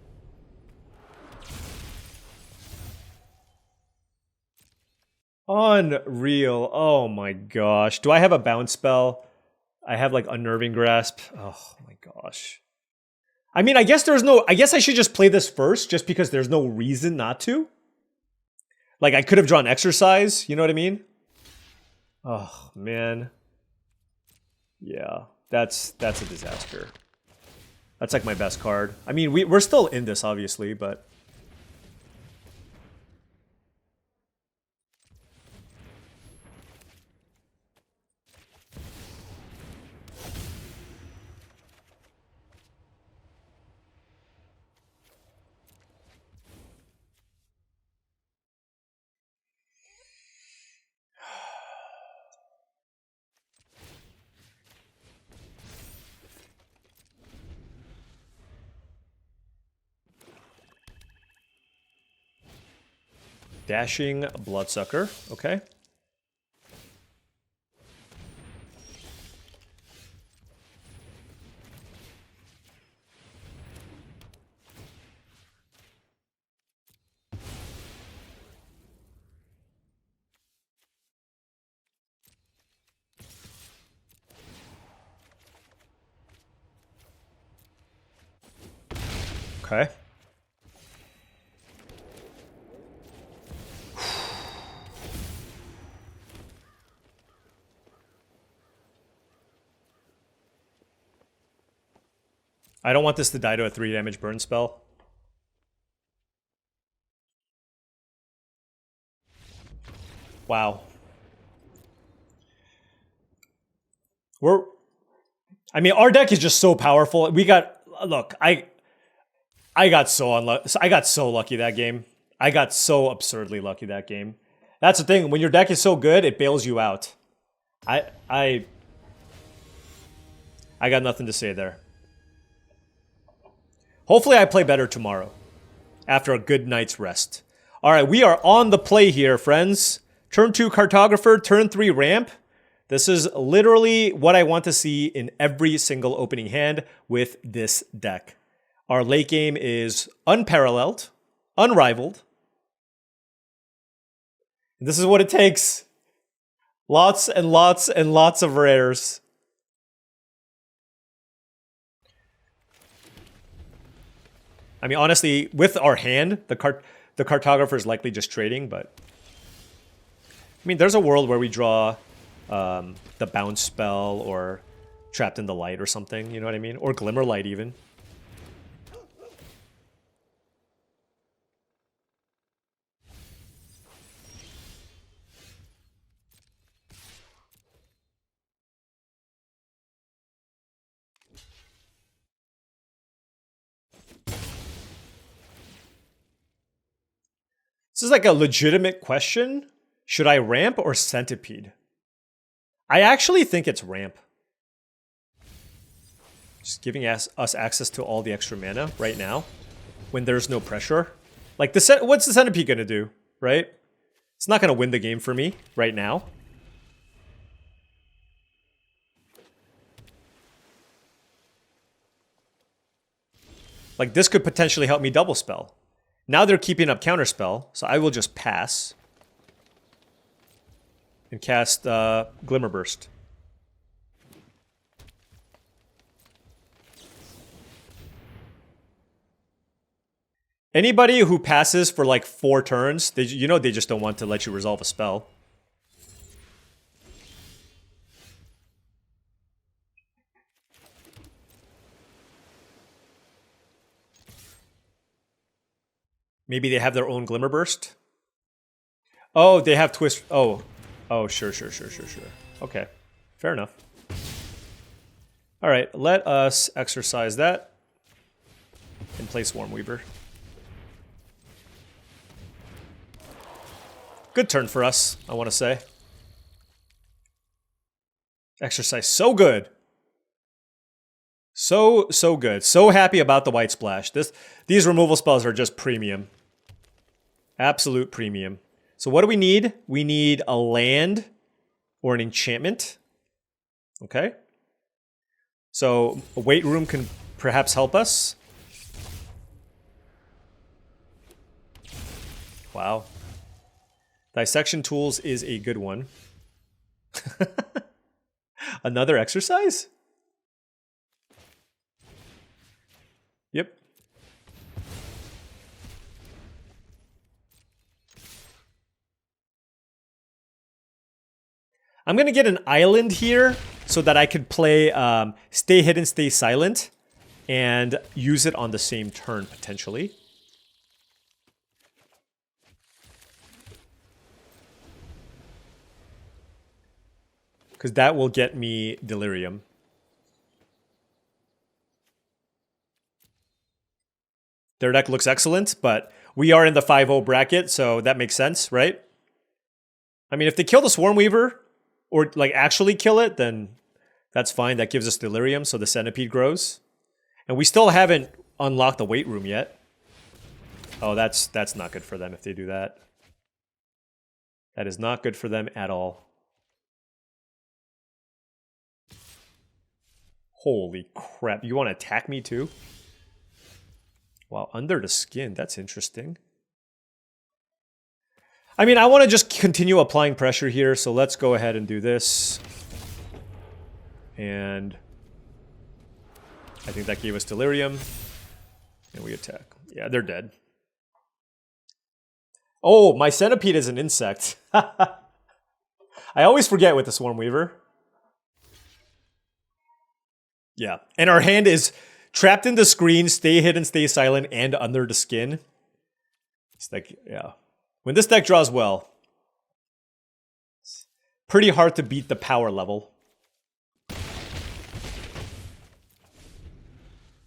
[SPEAKER 1] Unreal. Oh my gosh. Do I have a bounce spell? I have like Unnerving Grasp. Oh my gosh. I mean, I guess I should just play this first just because there's no reason not to. Like I could have drawn Exercise, you know what I mean? Oh man. Yeah, that's a disaster. That's like my best card. I mean, we're still in this obviously, but Dashing Bloodsucker. Okay. Okay. I don't want this to die to a 3 damage burn spell. Wow. I mean, our deck is just so powerful. We got, look, I got so unlucky. I got so lucky that game. I got so absurdly lucky that game. That's the thing. When your deck is so good, it bails you out. I got nothing to say there. Hopefully I play better tomorrow after a good night's rest. All right, we are on the play here, friends. Turn 2 Cartographer, turn 3 Ramp. This is literally what I want to see in every single opening hand with this deck. Our late game is unparalleled, unrivaled. And this is what it takes. Lots and lots and lots of rares. I mean, honestly, with our hand, the Cartographer is likely just trading, but... I mean, there's a world where we draw the Bounce spell or Trapped in the Light or something, you know what I mean? Or Glimmer Light even. This is like a legitimate question. Should I ramp or centipede? I actually think it's ramp. Just giving us access to all the extra mana right now when there's no pressure. Like, what's the centipede gonna do, right? It's not gonna win the game for me right now. Like, this could potentially help me double spell. Now they're keeping up Counterspell, so I will just pass. And cast Glimmer Burst. Anybody who passes for like 4 turns, you know they just don't want to let you resolve a spell. Maybe they have their own Glimmer Burst? Oh, they have Twist... Oh, sure. Okay, fair enough. All right, let us exercise that and play Swarmweaver. Good turn for us, I want to say. Exercise so good. So good. So happy about the white splash. These removal spells are just premium. Absolute premium. So what do we need? We need a land or an enchantment. Okay. So a Weight Room can perhaps help us. Wow. Dissection Tools is a good one. Another exercise? Yep. I'm going to get an island here so that I could play Stay Hidden, Stay Silent and use it on the same turn, potentially. Because that will get me Delirium. Their deck looks excellent, but we are in the 5-0 bracket, so that makes sense, right? I mean, if they kill the Swarmweaver, or like actually kill it, then that's fine. That gives us Delirium, so the Centipede grows. And we still haven't unlocked the Weight Room yet. Oh, that's not good for them if they do that. That is not good for them at all. Holy crap. You want to attack me too? Wow, under the skin. That's interesting. I mean, I want to just continue applying pressure here, so let's go ahead and do this. And I think that gave us Delirium. And we attack. Yeah, they're dead. Oh, my Centipede is an insect. I always forget with the Swarm Weaver. Yeah, and our hand is trapped in the screen, stay hidden, stay silent, and under the skin. It's like, yeah. When this deck draws well, it's pretty hard to beat the power level.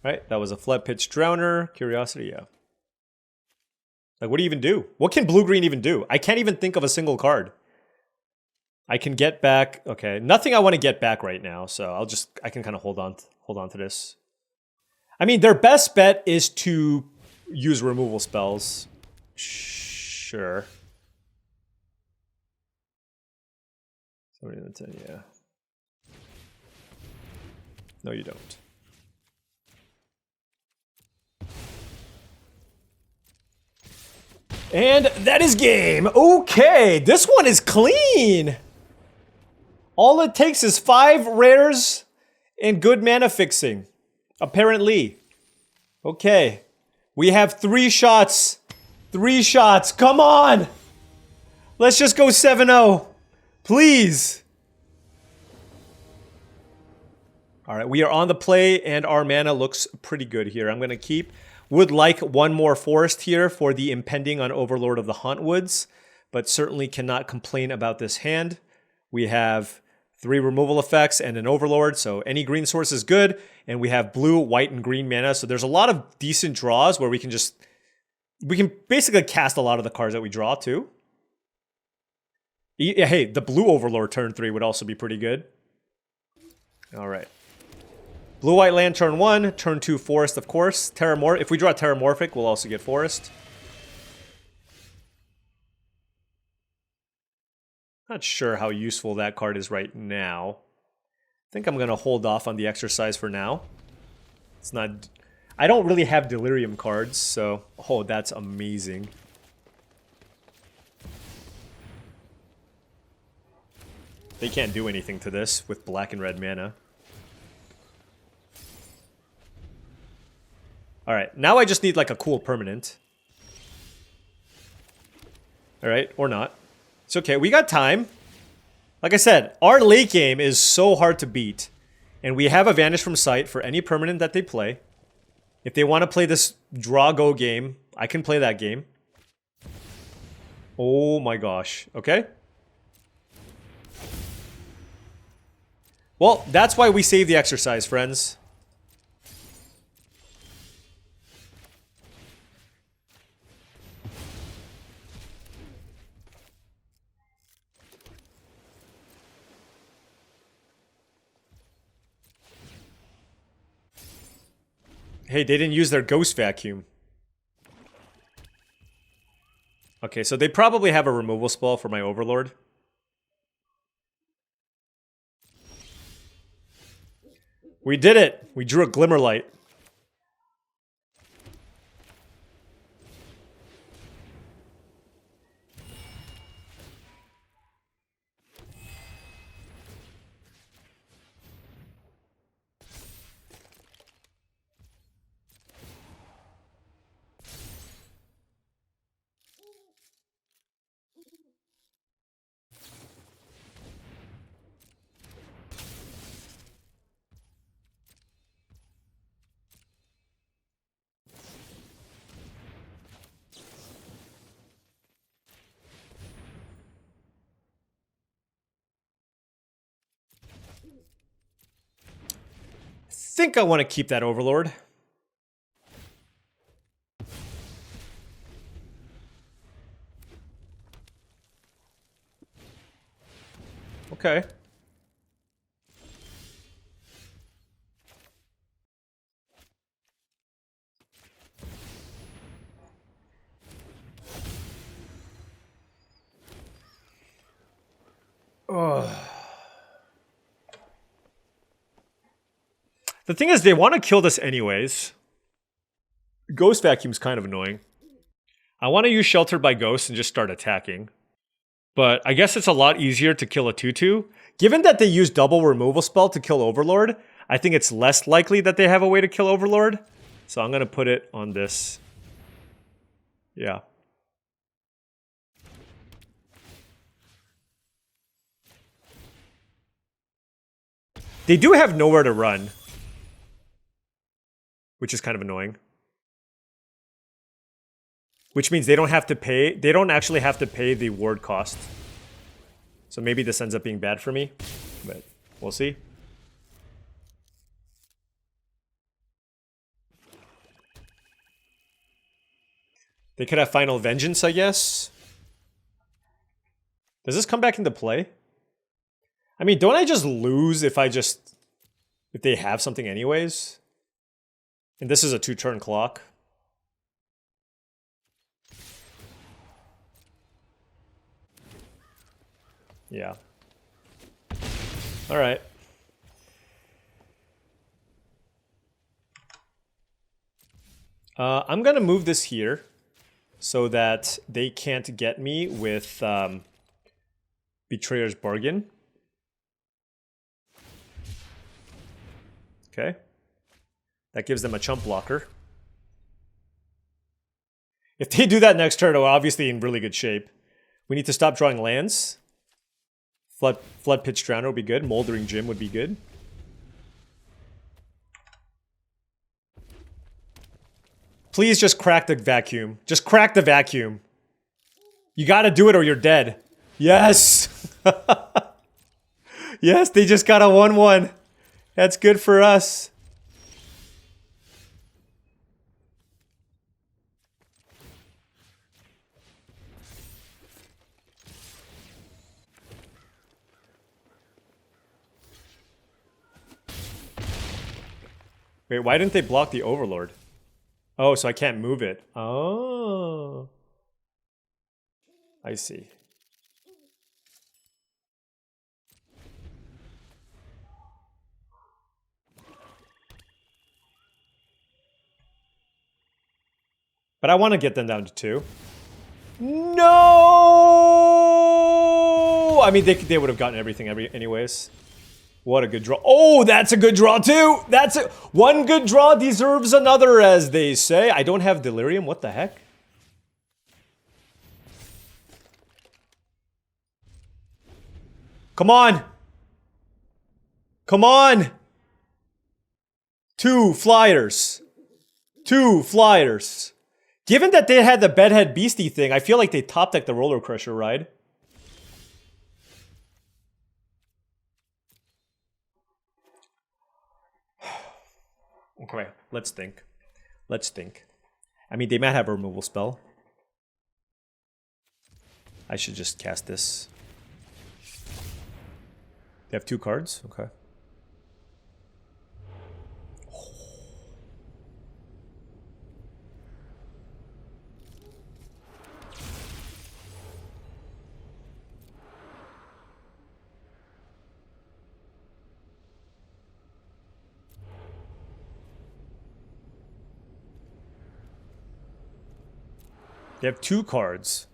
[SPEAKER 1] Right, that was a Flood Pitch Drowner. Curiosity, yeah. Like, what do you even do? What can blue-green even do? I can't even think of a single card. I can get back. Okay, nothing I want to get back right now, so I can kind of hold on to this. I mean, their best bet is to use removal spells. Sure. Somebody in the 10, yeah. No, you don't. And that is game. Okay, this one is clean. All it takes is 5 rares and good mana fixing, apparently. Okay, we have 3 shots. 3 shots, come on! Let's just go 7-0, please. All right, we are on the play and our mana looks pretty good here. I'm gonna keep. Would like one more forest here for the impending on Overlord of the Hauntwoods, but certainly cannot complain about this hand. We have 3 removal effects and an Overlord, so any green source is good, and we have blue, white, and green mana, so there's a lot of decent draws where we can basically cast a lot of the cards that we draw too. Hey, the blue Overlord turn 3 would also be pretty good. All right. Blue-white land turn 1, turn 2 forest, of course. If we draw Terramorphic, we'll also get forest. Not sure how useful that card is right now. I think I'm going to hold off on the exercise for now. It's not... I don't really have Delirium cards, so... Oh, that's amazing. They can't do anything to this with black and red mana. Alright, now I just need like a cool permanent. Alright, or not. It's okay, we got time. Like I said, our late game is so hard to beat. And we have a Vanish from Sight for any permanent that they play. If they want to play this draw-go game, I can play that game. Oh my gosh, okay. Well, that's why we save the exercise, friends. Hey, they didn't use their Ghost Vacuum. Okay, so they probably have a removal spell for my Overlord. We did it! We drew a Glimmerlight. I think I want to keep that Overlord. Okay. The thing is, they want to kill this anyways. Ghost Vacuum's kind of annoying. I want to use Sheltered by Ghost and just start attacking. But I guess it's a lot easier to kill a 2/2. Given that they use double removal spell to kill Overlord, I think it's less likely that they have a way to kill Overlord. So I'm going to put it on this. Yeah. They do have nowhere to run, which is kind of annoying. Which means they don't have to pay, they don't actually have to pay the ward cost. So maybe this ends up being bad for me, but we'll see. They could have Final Vengeance, I guess. Does this come back into play? I mean, don't I just lose if they have something anyways? And this is a 2-turn clock. Yeah. All right. I'm going to move this here so that they can't get me with Betrayer's Bargain. Okay. That gives them a chump blocker. If they do that next turn, we're obviously in really good shape. We need to stop drawing lands. Flood Pitch Drowner would be good. Moldering Gym would be good. Please just crack the vacuum. Just crack the vacuum. You gotta do it or you're dead. Yes! Yes, they just got a 1/1. That's good for us. Wait, why didn't they block the Overlord? Oh, so I can't move it. Oh. I see. But I want to get them down to 2. No! I mean, they would have gotten everything anyways. What a good draw. Oh, that's a good draw too! That's it. One good draw deserves another, as they say. I don't have Delirium. What the heck? Come on! Come on! 2 flyers. 2 flyers. Given that they had the Bedhead Beastie thing, I feel like they top decked the Roller Crusher ride. Okay, let's think. Let's think. I mean, they might have a removal spell. I should just cast this. They have 2 cards? Okay. They have 2 cards.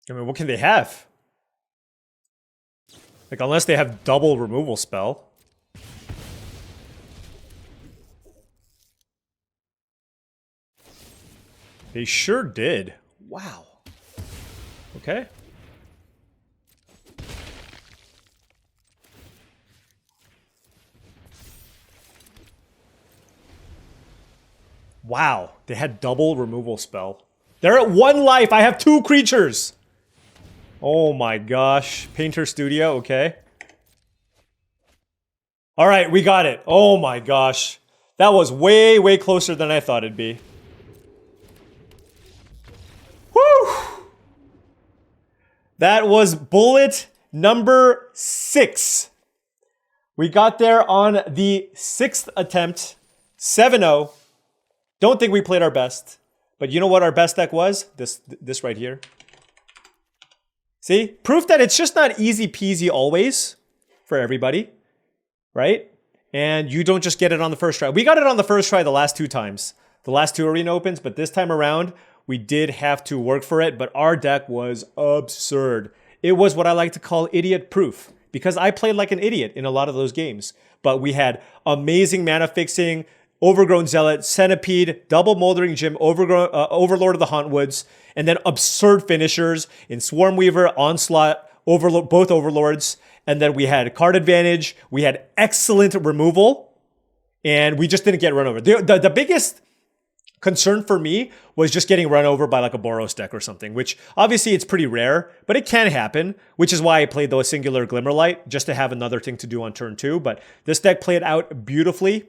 [SPEAKER 1] I mean, what can they have? Like, unless they have double removal spell. They sure did. Wow. Okay. Wow, they had double removal spell. They're at 1 life. I have 2 creatures. Oh my gosh. Painter Studio, okay. All right, we got it. Oh my gosh. That was way, way closer than I thought it'd be. Woo! That was bullet number 6. We got there on the 6th attempt, 7-0. Don't think we played our best, but you know what our best deck was? This right here. See? Proof that it's just not easy peasy always for everybody, right? And you don't just get it on the first try. We got it on the first try the last 2 times. The last 2 arena opens, but this time around, we did have to work for it, but our deck was absurd. It was what I like to call idiot proof, because I played like an idiot in a lot of those games. But we had amazing mana fixing, Overgrown Zealot, Centipede, Double Moldering Gym, Overlord of the Hauntwoods, and then absurd finishers in Swarmweaver, Onslaught, both Overlords, and then we had card advantage, we had excellent removal, and we just didn't get run over. The biggest concern for me was just getting run over by like a Boros deck or something, which obviously it's pretty rare, but it can happen, which is why I played the singular Glimmerlight, just to have another thing to do on turn 2. But this deck played out beautifully,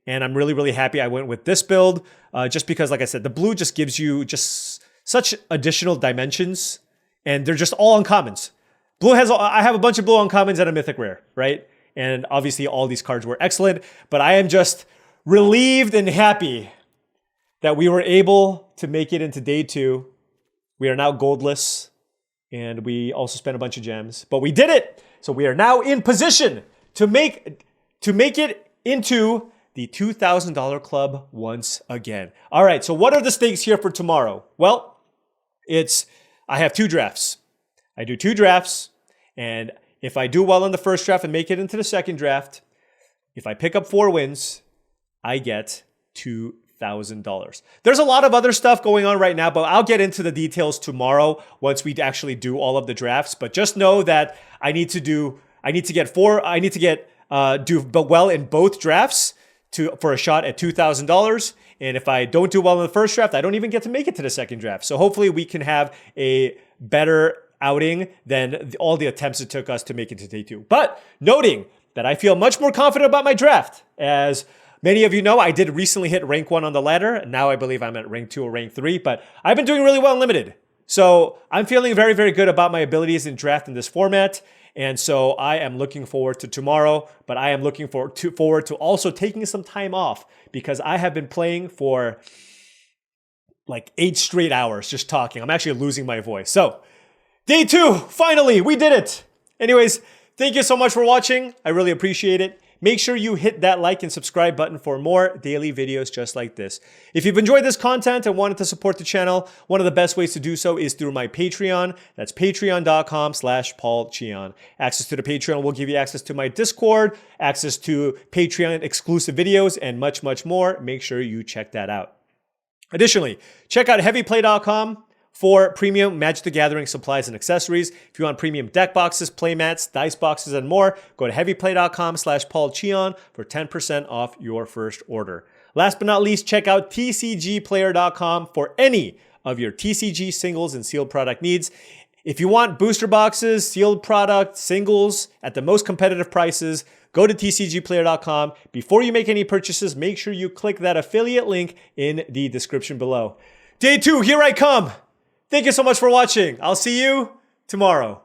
[SPEAKER 1] and I'm really, really happy I went with this build, just because, like I said, the blue just gives you just such additional dimensions, and they're just all uncommons. I have a bunch of blue uncommons and a mythic rare, right? And obviously all these cards were excellent, but I am just relieved and happy that we were able to make it into day 2. We are now goldless, and we also spent a bunch of gems, but we did it. So we are now in position to make it into the $2,000 club once again. All right, so what are the stakes here for tomorrow? Well, I have 2 drafts. I do 2 drafts, and if I do well in the first draft and make it into the second draft, if I pick up 4 wins, I get $2,000. There's a lot of other stuff going on right now, but I'll get into the details tomorrow once we actually do all of the drafts. But just know that I need to do well in both drafts for a shot at $2,000. And if I don't do well in the first draft, I don't even get to make it to the second draft. So hopefully we can have a better outing than all the attempts it took us to make it to day 2. But noting that I feel much more confident about my draft. As many of you know, I did recently hit rank 1 on the ladder. Now I believe I'm at rank 2 or rank 3, but I've been doing really well in limited. So I'm feeling very, very good about my abilities in draft in this format. And so I am looking forward to tomorrow, but I am looking forward to also taking some time off, because I have been playing for like 8 straight hours just talking. I'm actually losing my voice. So day 2, finally, we did it. Anyways, thank you so much for watching. I really appreciate it. Make sure you hit that like and subscribe button for more daily videos just like this. If you've enjoyed this content and wanted to support the channel, one of the best ways to do so is through my Patreon. That's patreon.com/paulcheon. Access to the Patreon will give you access to my Discord, access to Patreon exclusive videos, and much, much more. Make sure you check that out. Additionally, check out heavyplay.com for premium Magic the Gathering supplies and accessories. If you want premium deck boxes, playmats, dice boxes, and more, go to heavyplay.com/paulcheon for 10% off your first order. Last but not least, check out tcgplayer.com for any of your TCG singles and sealed product needs. If you want booster boxes, sealed product, singles at the most competitive prices, go to tcgplayer.com. Before you make any purchases, make sure you click that affiliate link in the description below. Day 2, here I come. Thank you so much for watching. I'll see you tomorrow.